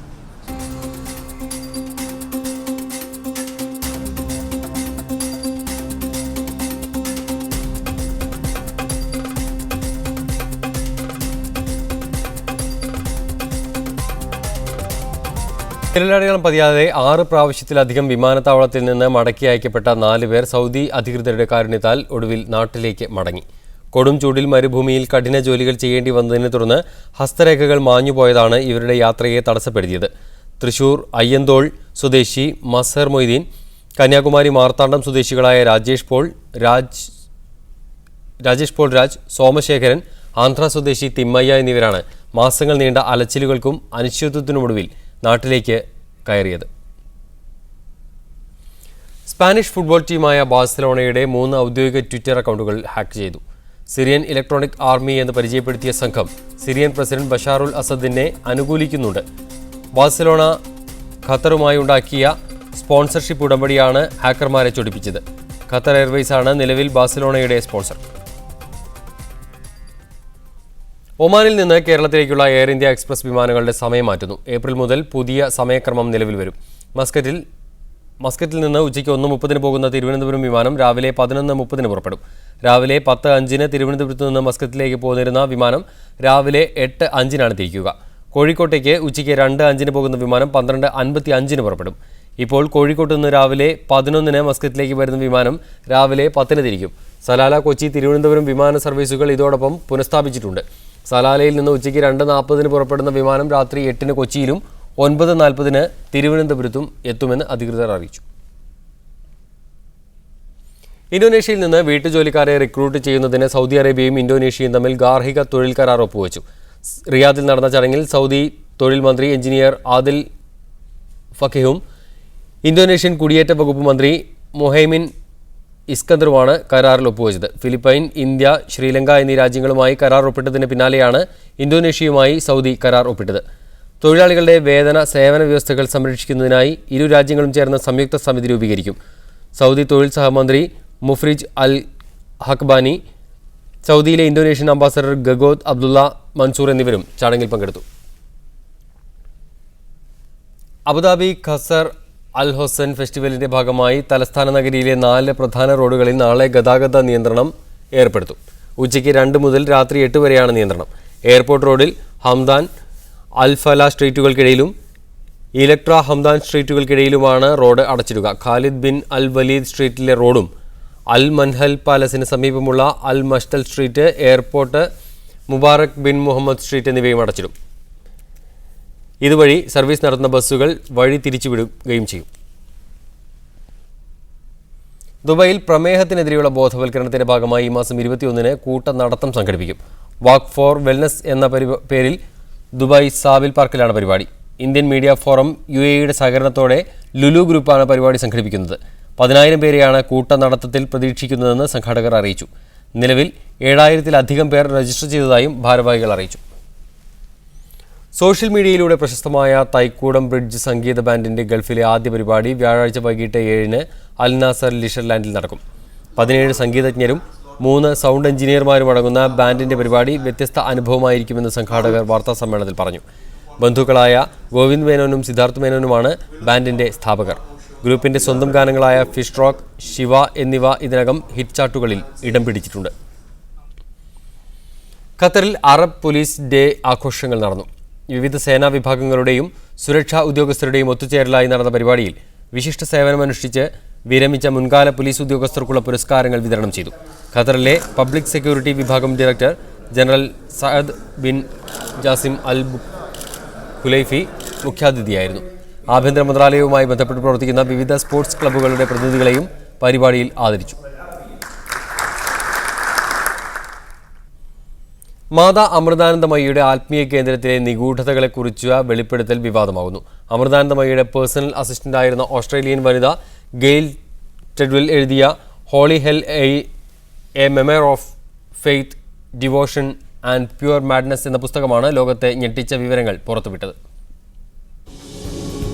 Speaker 1: വിരലടയാളം പതിയാതെ 6 പ്രാവശ്യത്തിലധികം വിമാനത്താവളത്തിൽ നിന്ന് മടക്കി അയക്കപ്പെട്ട 4 പേർ സൗദി അധികൃതരുടെ കാരുണ്യത്താൽ ഒടുവിൽ നാട്ടിലേക്ക് മടങ്ങി. കൊടും ചൂടിൽ മരുഭൂമിയിൽ കഠിന ജോലികൾ ചെയ്യേണ്ടി വന്നതിനെ തുടർന്ന് ഹസ്തരേഖകൾ മാഞ്ഞുപോയതാണ് ഇവരുടെ യാത്രയെ തടസ്സപ്പെടുത്തിയത്. തൃശൂർ അയ്യന്തോൾ സ്വദേശി മസഹർ മൊയ്തീൻ, കന്യാകുമാരി മാർത്താണ്ഡം സ്വദേശികളായ രാജേഷ് പോൾ രാജ്, സോമശേഖരൻ, ആന്ധ്ര സ്വദേശി തിമ്മയ്യ എന്നിവരാണ് മാസങ്ങൾ നീണ്ട അലച്ചിലുകൾക്കും അനിശ്ചിതത്വത്തിനുമൊടുവിൽ നാട്ടിലേക്ക് കയറിയത്. സ്പാനിഷ് ഫുട്ബോൾ ടീമായ ബാഴ്സലോണയുടെ 3 ഔദ്യോഗിക ട്വിറ്റർ അക്കൗണ്ടുകൾ ഹാക്ക് ചെയ്തു. സിറിയൻ ഇലക്ട്രോണിക് ആർമി എന്ന് പരിചയപ്പെടുത്തിയ സംഘം സിറിയൻ പ്രസിഡന്റ് ബഷാറുൽ അസദിനെ അനുകൂലിക്കുന്നുണ്ട്. ബാഴ്സലോണ ഖത്തറുമായി ഉണ്ടാക്കിയ സ്പോൺസർഷിപ്പ് ഉടമ്പടിയാണ് ഹാക്കർമാരെ ചൊടിപ്പിച്ചത്. ഖത്തർ എയർവേസ് ആണ് നിലവിൽ ബാഴ്സലോണയുടെ സ്പോൺസർ. ഒമാനിൽ നിന്ന് കേരളത്തിലേക്കുള്ള എയർ ഇന്ത്യ എക്സ്പ്രസ് വിമാനങ്ങളുടെ സമയം മാറ്റുന്നു. ഏപ്രിൽ മുതൽ പുതിയ സമയക്രമം നിലവിൽ വരും. മസ്കറ്റിൽ നിന്ന് ഉച്ചയ്ക്ക് 1:30 പോകുന്ന തിരുവനന്തപുരം വിമാനം രാവിലെ 11:30 പുറപ്പെടും. രാവിലെ 10:05 തിരുവനന്തപുരത്ത് നിന്ന് മസ്കറ്റിലേക്ക് പോന്നിരുന്ന വിമാനം രാവിലെ 8:05 തിരിക്കുക. കോഴിക്കോട്ടേക്ക് ഉച്ചയ്ക്ക് 2:05 പോകുന്ന വിമാനം 12:55 പുറപ്പെടും. ഇപ്പോൾ കോഴിക്കോട്ട് നിന്ന് രാവിലെ 11 മസ്കറ്റിലേക്ക് വരുന്ന വിമാനം രാവിലെ 10 തിരിക്കും. സലാല, കൊച്ചി, തിരുവനന്തപുരം വിമാന സർവീസുകൾ ഇതോടൊപ്പം പുനഃസ്ഥാപിച്ചിട്ടുണ്ട്. സലാലയിൽ നിന്ന് ഉച്ചയ്ക്ക് 2:40 പുറപ്പെടുന്ന വിമാനം രാത്രി 8 കൊച്ചിയിലും 9:40 തിരുവനന്തപുരത്തും എത്തുമെന്ന് അധികൃതർ അറിയിച്ചു. ഇന്തോനേഷ്യയിൽ നിന്ന് വീട്ടുജോലിക്കാരെ റിക്രൂട്ട് ചെയ്യുന്നതിന് സൗദി അറേബ്യയും ഇന്തോനേഷ്യയും തമ്മിൽ ഗാർഹിക തൊഴിൽ കരാർ ഒപ്പുവെച്ചു. റിയാദിൽ നടന്ന ചടങ്ങിൽ സൗദി തൊഴിൽ മന്ത്രി എഞ്ചിനീയർ ആദിൽ ഫഖീഹും ഇന്തോനേഷ്യൻ കുടിയേറ്റ വകുപ്പ് മന്ത്രി മൊഹൈമിൻ ഇസ്കന്ദറുമാണ് കരാറിൽ ഒപ്പുവെച്ചത്. ഫിലിപ്പൈൻ, ഇന്ത്യ, ശ്രീലങ്ക എന്നീ രാജ്യങ്ങളുമായി കരാർ ഒപ്പിട്ടതിന് പിന്നാലെയാണ് ഇന്തോനേഷ്യയുമായി സൗദി കരാർ ഒപ്പിട്ടത്. തൊഴിലാളികളുടെ വേതന സേവന വ്യവസ്ഥകൾ സംരക്ഷിക്കുന്നതിനായി ഇരു രാജ്യങ്ങളും ചേർന്ന് സംയുക്ത സമിതി രൂപീകരിക്കും. സൗദി തൊഴിൽ സഹമന്ത്രി മുഫ്രിജ് അൽ ഹക്ബാനി, സൗദിയിലെ ഇന്തോനേഷ്യൻ അംബാസഡർ ഗഗോദ് അബ്ദുള്ള മൻസൂർ എന്നിവരും ചടങ്ങിൽ പങ്കെടുത്തു. അബുദാബി ഖസർ അൽ ഹൊസൻ ഫെസ്റ്റിവലിന്റെ ഭാഗമായി തലസ്ഥാന നഗരിയിലെ 4 പ്രധാന റോഡുകളിൽ നാളെ ഗതാഗത നിയന്ത്രണം ഏർപ്പെടുത്തും. ഉച്ചയ്ക്ക് 2 മുതൽ രാത്രി 8 വരെയാണ് നിയന്ത്രണം. എയർപോർട്ട് റോഡിൽ ഹംദാൻ, അൽഫല സ്ട്രീറ്റുകൾക്കിടയിലും ഇലക്ട്ര ഹംദാൻ സ്ട്രീറ്റുകൾക്കിടയിലുമാണ് റോഡ് അടച്ചിടുക. ഖാലിദ് ബിൻ അൽ വലീദ് സ്ട്രീറ്റിലെ റോഡും അൽ മൻഹൽ പാലസിന് സമീപമുള്ള Al Mashtal street, airport, Mubarak bin Mohammed street എന്നിവയും അടച്ചിടും. ഇതുവഴി സർവീസ് നടത്തുന്ന ബസ്സുകൾ വഴി തിരിച്ചുവിടുകയും ചെയ്യും. ദുബായിൽ പ്രമേഹത്തിനെതിരെയുള്ള ബോധവൽക്കരണത്തിന്റെ ഭാഗമായി ഈ മാസം 21-ന് കൂട്ട നടത്തം സംഘടിപ്പിക്കും. വാക്ക് ഫോർ വെൽനസ് എന്ന പേരിൽ ദുബായ് സാബിൽ പാർക്കിലാണ് പരിപാടി. ഇന്ത്യൻ മീഡിയ ഫോറം UAEയുടെ സഹകരണത്തോടെ ലുലു ഗ്രൂപ്പാണ് പരിപാടി സംഘടിപ്പിക്കുന്നത്. 10,000 പേരെയാണ് കൂട്ട നടത്തത്തിൽ പ്രതീക്ഷിക്കുന്നതെന്ന് സംഘാടകർ അറിയിച്ചു. നിലവിൽ 7,000-ലധികം പേർ രജിസ്റ്റർ ചെയ്തതായും ഭാരവാഹികൾ അറിയിച്ചു. സോഷ്യൽ മീഡിയയിലൂടെ പ്രശസ്തമായ തൈക്കൂടം ബ്രിഡ്ജ് സംഗീത ബാൻഡിന്റെ ഗൾഫിലെ ആദ്യ പരിപാടി വ്യാഴാഴ്ച വൈകിട്ട് 7-ന് അൽ നാസർ ലിഷർ ലാൻഡിൽ നടക്കും. 17 സംഗീതജ്ഞരും 3 സൗണ്ട് എഞ്ചിനീയർമാരും അടങ്ങുന്ന ബാൻഡിന്റെ പരിപാടി വ്യത്യസ്ത അനുഭവമായിരിക്കുമെന്ന് സംഘാടകർ വാർത്താസമ്മേളനത്തിൽ പറഞ്ഞു. ബന്ധുക്കളായ ഗോവിന്ദ് മേനോനും സിദ്ധാർത്ഥ് മേനോനുമാണ് ബാൻഡിന്റെ സ്ഥാപകർ. ഗ്രൂപ്പിന്റെ സ്വന്തം ഗാനങ്ങളായ ഫിഷ് റോക്ക്, ശിവ എന്നിവ ഇതിനകം ഹിറ്റ് ചാർട്ടുകളിൽ ഇടം പിടിച്ചിട്ടുണ്ട്. ഖത്തറിൽ അറബ് പോലീസ് ഡേ ആഘോഷങ്ങൾ നടന്നു. വിവിധ സേനാ വിഭാഗങ്ങളുടെയും സുരക്ഷാ ഉദ്യോഗസ്ഥരുടെയും ഒത്തുചേരലായി നടന്ന പരിപാടിയിൽ വിശിഷ്ട സേവനമനുഷ്ഠിച്ച് വിരമിച്ച മുൻകാല പോലീസ് ഉദ്യോഗസ്ഥർക്കുള്ള പുരസ്കാരങ്ങൾ വിതരണം ചെയ്തു. ഖത്തറിലെ പബ്ലിക് സെക്യൂരിറ്റി വിഭാഗം director general Saad bin Jassim Al Khulaifi മുഖ്യാതിഥിയായിരുന്നു. ആഭ്യന്തര മന്ത്രാലയവുമായി ബന്ധപ്പെട്ട് പ്രവർത്തിക്കുന്ന വിവിധ സ്പോർട്സ് ക്ലബ്ബുകളുടെ പ്രതിനിധികളെയും പരിപാടിയിൽ ആദരിച്ചു. മാതാ അമൃതാനന്ദമയിയുടെ ആത്മീയ കേന്ദ്രത്തിലെ നിഗൂഢതകളെക്കുറിച്ച് വെളിപ്പെടുത്തൽ വിവാദമാകുന്നു. അമൃതാനന്ദമയിയുടെ പേഴ്സണൽ അസിസ്റ്റന്റായിരുന്ന ഓസ്ട്രേലിയൻ വനിത ഗെയിൽ ടെഡ്വെൽ എഴുതിയ holy hell a memoir of faith, devotion and pure madness എന്ന പുസ്തകമാണ് ലോകത്തെ ഞെട്ടിച്ച വിവരങ്ങൾ പുറത്തുവിട്ടത്.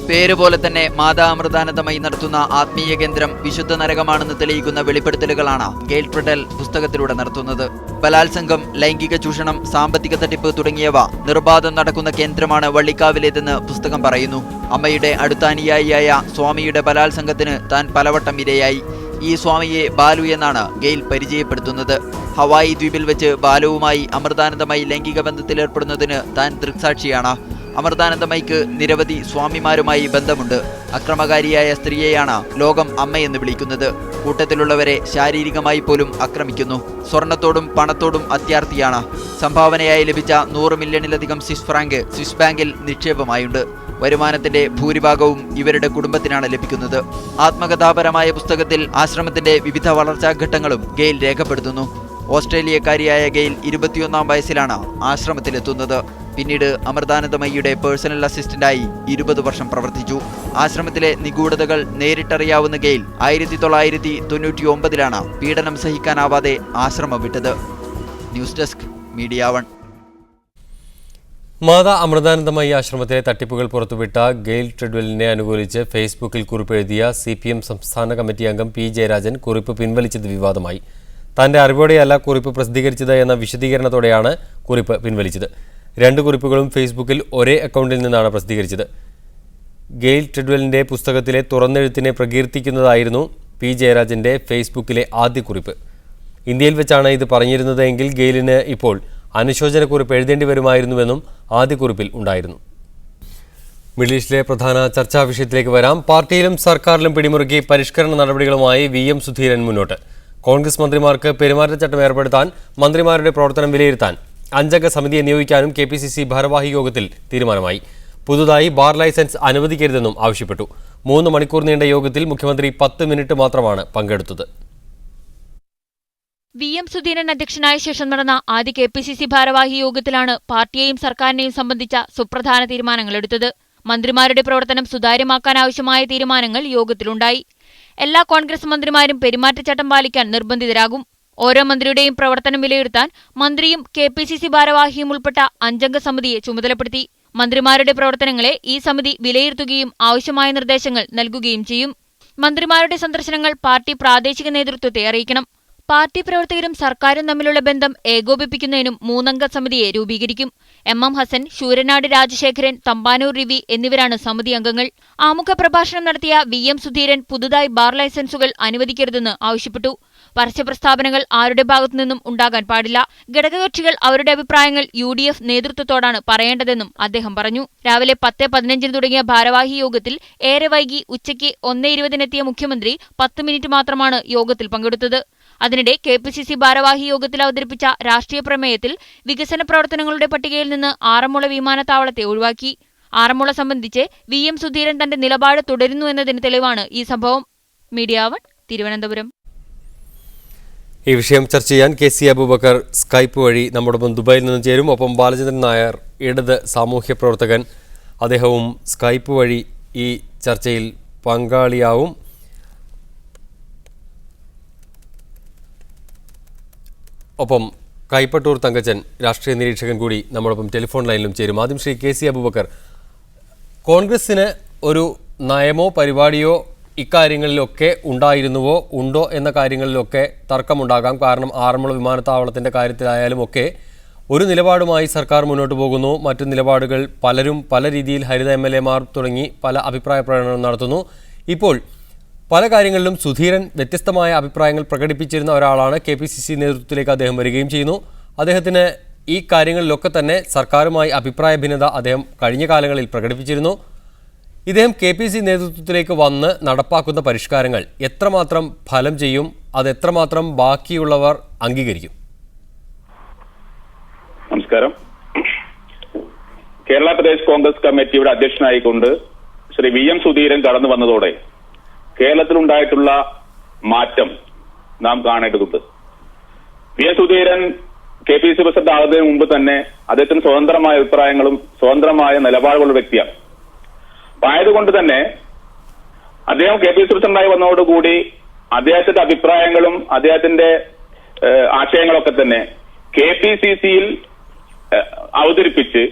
Speaker 4: പേര് പോലെ തന്നെ മാതാ അമൃതാനന്ദമയി നടത്തുന്ന ആത്മീയ കേന്ദ്രം വിശുദ്ധ നരകമാണെന്ന് തെളിയിക്കുന്ന വെളിപ്പെടുത്തലുകളാണ് ഗെയിൽ ട്രെഡൽ പുസ്തകത്തിലൂടെ നടത്തുന്നത്. ബലാത്സംഗം, ലൈംഗിക ചൂഷണം, സാമ്പത്തിക തട്ടിപ്പ് തുടങ്ങിയവ നിർബാധം നടക്കുന്ന കേന്ദ്രമാണ് വള്ളിക്കാവിലേതെന്ന് പുസ്തകം പറയുന്നു. അമ്മയുടെ അടുത്ത അനുയായിയായ സ്വാമിയുടെ ബലാത്സംഗത്തിന് താൻ പലവട്ടം ഇരയായി. ഈ സ്വാമിയെ ബാലു എന്നാണ് ഗെയിൽ പരിചയപ്പെടുത്തുന്നത്. ഹവായി ദ്വീപിൽ വെച്ച് ബാലുവുമായി അമൃതാനന്ദമയി ലൈംഗിക ബന്ധത്തിലേർപ്പെടുന്നതിന് താൻ ദൃക്സാക്ഷിയാണ്. അമൃതാനന്ദമയിക്ക് നിരവധി സ്വാമിമാരുമായി ബന്ധമുണ്ട്. അക്രമകാരിയായ സ്ത്രീയെയാണ് ലോകം അമ്മയെന്ന് വിളിക്കുന്നത്. കൂട്ടത്തിലുള്ളവരെ ശാരീരികമായി പോലും ആക്രമിക്കുന്നു. സ്വർണത്തോടും പണത്തോടും അത്യാർത്തിയാണ്. സംഭാവനയായി ലഭിച്ച 100 മില്യണിലധികം സ്വിസ് ഫ്രാങ്ക് സ്വിസ് ബാങ്കിൽ നിക്ഷേപമായുണ്ട്. വരുമാനത്തിന്റെ ഭൂരിഭാഗവും ഇവരുടെ കുടുംബത്തിനാണ് ലഭിക്കുന്നത്. ആത്മകഥാപരമായ പുസ്തകത്തിൽ ആശ്രമത്തിന്റെ വിവിധ വളർച്ചാഘട്ടങ്ങളും ഗെയിൽ രേഖപ്പെടുത്തുന്നു. ഓസ്ട്രേലിയക്കാരിയായ ഗെയിൽ 21-ാം വയസ്സിലാണ് ആശ്രമത്തിലെത്തുന്നത്. പിന്നീട് അമൃതാനന്ദമയിയുടെ പേഴ്സണൽ അസിസ്റ്റന്റായി 20 വർഷം പ്രവർത്തിച്ചു. ആശ്രമത്തിലെ നിഗൂഢതകൾ നേരിട്ടറിയാവുന്ന ഗെയിൽ 1999-ലാണ് പീഡനം സഹിക്കാനാവാതെ ആശ്രമം വിട്ടത്. News desk Media 1.
Speaker 1: Mata Amritanandamayi ആശ്രമത്തിലെ തട്ടിപ്പുകൾ പുറത്തുവിട്ട ഗെയിൽ ട്രെഡ്വെലിനെ അനുകൂലിച്ച് ഫേസ്ബുക്കിൽ കുറിപ്പെഴുതിയ CPM സംസ്ഥാന കമ്മിറ്റി അംഗം P. ജയരാജൻ കുറിപ്പ് പിൻവലിച്ചത് വിവാദമായി. തന്റെ അറിവോടെയല്ല കുറിപ്പ് പ്രസിദ്ധീകരിച്ചത് എന്ന വിശദീകരണത്തോടെയാണ് കുറിപ്പ് പിൻവലിച്ചത്. 2 കുറിപ്പുകളും ഫേസ്ബുക്കിൽ ഒരേ അക്കൗണ്ടിൽ നിന്നാണ് പ്രസിദ്ധീകരിച്ചത്. ഗെയിൽ ട്രെഡ്വെലിന്റെ പുസ്തകത്തിലെ തുറന്നെഴുത്തിനെ പ്രകീർത്തിക്കുന്നതായിരുന്നു P. ജയരാജന്റെ ഫേസ്ബുക്കിലെ ആദ്യ കുറിപ്പ്. ഇന്ത്യയിൽ വെച്ചാണ് ഇത് പറഞ്ഞിരുന്നതെങ്കിൽ ഗെയിലിന് ഇപ്പോൾ അനുശോചനക്കുറിപ്പ് എഴുതേണ്ടി വരുമായിരുന്നുവെന്നും ആദ്യ കുറിപ്പിൽ ഉണ്ടായിരുന്നു. മിഡിൽ ഈസ്റ്റിലെ പ്രധാന ചർച്ചാ വിഷയത്തിലേക്ക് വരാം. പാർട്ടിയിലും സർക്കാരിലും പിടിമുറുക്കി പരിഷ്കരണ നടപടികളുമായി VM സുധീരൻ മുന്നോട്ട്. കോൺഗ്രസ് മന്ത്രിമാർക്ക് പെരുമാറ്റച്ചട്ടം ഏർപ്പെടുത്താൻ, മന്ത്രിമാരുടെ പ്രവർത്തനം വിലയിരുത്താൻ 5-അംഗ സമിതിയെ നിയോഗിക്കാനും KPCC ഭാരവാഹി യോഗത്തിൽ തീരുമാനമായി. പുതുതായി ബാർ ലൈസൻസ് അനുവദിക്കരുതെന്നും ആവശ്യപ്പെട്ടു. 3 മണിക്കൂർ നീണ്ട യോഗത്തിൽ മുഖ്യമന്ത്രി 10 മിനിറ്റ് മാത്രമാണ് പങ്കെടുത്തത്.
Speaker 18: VM സുധീരൻ അധ്യക്ഷനായ ശേഷം നടന്ന ആദ്യ KPCC ഭാരവാഹി യോഗത്തിലാണ് പാർട്ടിയെയും സർക്കാരിനെയും സംബന്ധിച്ച സുപ്രധാന തീരുമാനങ്ങളെടുത്തത്. മന്ത്രിമാരുടെ പ്രവർത്തനം സുതാര്യമാക്കാനാവശ്യമായ തീരുമാനങ്ങൾ യോഗത്തിലുണ്ടായി. എല്ലാ കോൺഗ്രസ് മന്ത്രിമാരും പെരുമാറ്റച്ചട്ടം പാലിക്കാൻ നിർബന്ധിതരാകും. ഓരോ മന്ത്രിയുടെയും പ്രവർത്തനം വിലയിരുത്താൻ മന്ത്രിയും KPCC ഭാരവാഹിയും ഉൾപ്പെട്ട 5-അംഗ സമിതിയെ ചുമതലപ്പെടുത്തി. മന്ത്രിമാരുടെ പ്രവർത്തനങ്ങളെ ഈ സമിതി വിലയിരുത്തുകയും ആവശ്യമായ നിർദ്ദേശങ്ങൾ നൽകുകയും ചെയ്യും. മന്ത്രിമാരുടെ സന്ദർശനങ്ങൾ പാർട്ടി പ്രാദേശിക നേതൃത്വത്തെ അറിയിക്കണം. പാർട്ടി പ്രവർത്തകരും സർക്കാരും തമ്മിലുള്ള ബന്ധം ഏകോപിപ്പിക്കുന്നതിനും 3-അംഗ സമിതിയെ രൂപീകരിക്കും. MM ഹസൻ, ശൂരനാട് രാജശേഖരൻ, തമ്പാനൂർ രവി എന്നിവരാണ് സമിതി അംഗങ്ങൾ. ആമുഖ പ്രഭാഷണം നടത്തിയ VM സുധീരൻ പുതുതായി ബാർ ലൈസൻസുകൾ അനുവദിക്കരുതെന്ന് ആവശ്യപ്പെട്ടു. പരസ്യപ്രസ്താവനകൾ ആരുടെ ഭാഗത്തുനിന്നും ഉണ്ടാകാൻ പാടില്ല. ഘടകകക്ഷികൾ അവരുടെ അഭിപ്രായങ്ങൾ UDF നേതൃത്വത്തോടാണ് പറയേണ്ടതെന്നും അദ്ദേഹം പറഞ്ഞു. രാവിലെ 10:15 തുടങ്ങിയ ഭാരവാഹി യോഗത്തിൽ ഏറെ വൈകി ഉച്ചയ്ക്ക് 1:20 മുഖ്യമന്ത്രി 10 മിനിറ്റ് മാത്രമാണ് യോഗത്തിൽ പങ്കെടുത്തത്. അതിനിടെ KPCC ഭാരവാഹി യോഗത്തിൽ അവതരിപ്പിച്ച രാഷ്ട്രീയ പ്രമേയത്തിൽ വികസന പ്രവർത്തനങ്ങളുടെ പട്ടികയിൽ നിന്ന് ആറന്മുള വിമാനത്താവളത്തെ ഒഴിവാക്കി. ആറന്മുള സംബന്ധിച്ച് VM സുധീരൻ തന്റെ നിലപാട് തുടരുന്നു എന്നതിന് തെളിവാണ് ഈ സംഭവം. മീഡിയ 1 തിരുവനന്തപുരം.
Speaker 1: ഈ വിഷയം ചർച്ച ചെയ്യാൻ KC അബൂബക്കർ സ്കൈപ്പ് വഴി നമ്മോടൊപ്പം ദുബായിൽ നിന്ന് ചേരും. ഒപ്പം ബാലചന്ദ്രൻ നായർ, ഇടത് സാമൂഹ്യ പ്രവർത്തകൻ, അദ്ദേഹവും സ്കൈപ്പ് വഴി ഈ ചർച്ചയിൽ പങ്കാളിയാവും. ഒപ്പം കൈപ്പട്ടൂർ തങ്കച്ചൻ, രാഷ്ട്രീയ നിരീക്ഷകൻ കൂടി നമ്മോടൊപ്പം ടെലിഫോൺ ലൈനിലും ചേരും. ആദ്യം ശ്രീ KC അബൂബക്കർ, കോൺഗ്രസിന് ഒരു നയമോ പരിപാടിയോ ഇക്കാര്യങ്ങളിലൊക്കെ ഉണ്ടായിരുന്നുവോ ഉണ്ടോ എന്ന കാര്യങ്ങളിലൊക്കെ തർക്കമുണ്ടാകാം. കാരണം ആറന്മുള വിമാനത്താവളത്തിൻ്റെ കാര്യത്തിലായാലും ഒക്കെ ഒരു നിലപാടുമായി സർക്കാർ മുന്നോട്ട് പോകുന്നു. മറ്റു നിലപാടുകൾ പലരും പല രീതിയിൽ ഹരിത MLA-മാർ തുടങ്ങി പല അഭിപ്രായ പ്രകടനങ്ങൾ നടത്തുന്നു. ഇപ്പോൾ പല കാര്യങ്ങളിലും സുധീരൻ വ്യത്യസ്തമായ അഭിപ്രായങ്ങൾ പ്രകടിപ്പിച്ചിരുന്ന ഒരാളാണ്. KPCC നേതൃത്വത്തിലേക്ക് അദ്ദേഹം വരികയും ചെയ്യുന്നു. അദ്ദേഹത്തിന് ഈ കാര്യങ്ങളിലൊക്കെ തന്നെ സർക്കാരുമായി അഭിപ്രായ ഭിന്നത അദ്ദേഹം കഴിഞ്ഞ കാലങ്ങളിൽ പ്രകടിപ്പിച്ചിരുന്നു. ഇദ്ദേഹം KPCC നേതൃത്വത്തിലേക്ക് വന്ന് നടപ്പാക്കുന്ന പരിഷ്കാരങ്ങൾ എത്രമാത്രം ഫലം ചെയ്യും, അത് എത്രമാത്രം ബാക്കിയുള്ളവർ അംഗീകരിക്കും?
Speaker 19: നമസ്കാരം. കേരള പ്രദേശ് കോൺഗ്രസ് കമ്മിറ്റിയുടെ അധ്യക്ഷനായിക്കൊണ്ട് ശ്രീ VM സുധീരൻ കടന്നു വന്നതോടെ കേരളത്തിലുണ്ടായിട്ടുള്ള മാറ്റം നാം കാണേണ്ടതുണ്ട്. VM സുധീരൻ KPCC പ്രസിഡന്റ് ആകുന്നതിന് മുമ്പ് തന്നെ അദ്ദേഹത്തിന് സ്വതന്ത്രമായ അഭിപ്രായങ്ങളും സ്വതന്ത്രമായ നിലപാടുകളുള്ള വ്യക്തിയാണ്. ആയതുകൊണ്ട് തന്നെ അദ്ദേഹം KPCC പ്രസിഡന്റായി വന്നതോടുകൂടി അദ്ദേഹത്തിന്റെ അഭിപ്രായങ്ങളും അദ്ദേഹത്തിന്റെ ആശയങ്ങളൊക്കെ തന്നെ KPCC-യിൽ അവതരിപ്പിച്ച്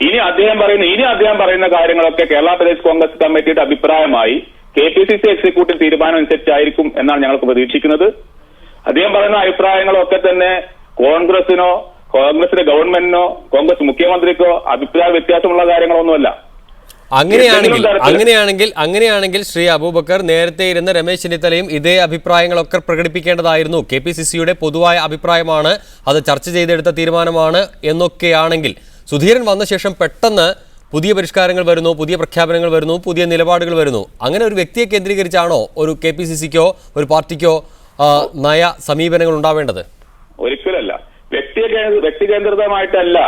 Speaker 19: ഇനി അദ്ദേഹം പറയുന്ന കാര്യങ്ങളൊക്കെ കേരള പ്രദേശ് കോൺഗ്രസ് കമ്മിറ്റിയുടെ അഭിപ്രായമായി KPCC എക്സിക്യൂട്ടീവ് തീരുമാനം അനുസരിച്ചായിരിക്കും എന്നാണ് ഞങ്ങൾക്ക് പ്രതീക്ഷിക്കുന്നത്. അദ്ദേഹം പറയുന്ന അഭിപ്രായങ്ങളൊക്കെ തന്നെ കോൺഗ്രസിന്റെ ഗവൺമെന്റിനോ കോൺഗ്രസ് മുഖ്യമന്ത്രിക്കോ അഭിപ്രായ വ്യത്യാസമുള്ള കാര്യങ്ങളൊന്നുമല്ല.
Speaker 1: അങ്ങനെയാണെങ്കിൽ ശ്രീ അബൂബക്കർ, നേരത്തെ ഇരുന്ന രമേശ് ചെന്നിത്തലയും ഇതേ അഭിപ്രായങ്ങളൊക്കെ പ്രകടിപ്പിക്കേണ്ടതായിരുന്നു. KPCC-യുടെ പൊതുവായ അഭിപ്രായമാണ്, അത് ചർച്ച ചെയ്തെടുത്ത തീരുമാനമാണ് എന്നൊക്കെയാണെങ്കിൽ സുധീരൻ വന്ന ശേഷം പെട്ടെന്ന് പുതിയ പരിഷ്കാരങ്ങൾ വരുന്നു, പുതിയ പ്രഖ്യാപനങ്ങൾ വരുന്നു, പുതിയ നിലപാടുകൾ വരുന്നു. അങ്ങനെ ഒരു വ്യക്തിയെ കേന്ദ്രീകരിച്ചാണോ ഒരു KPCC-ക്കോ ഒരു പാർട്ടിക്കോ നയ സമീപനങ്ങൾ ഉണ്ടാവേണ്ടത്?
Speaker 19: ഒരിക്കലല്ല. വ്യക്തികേന്ദ്രിതമായിട്ടല്ല.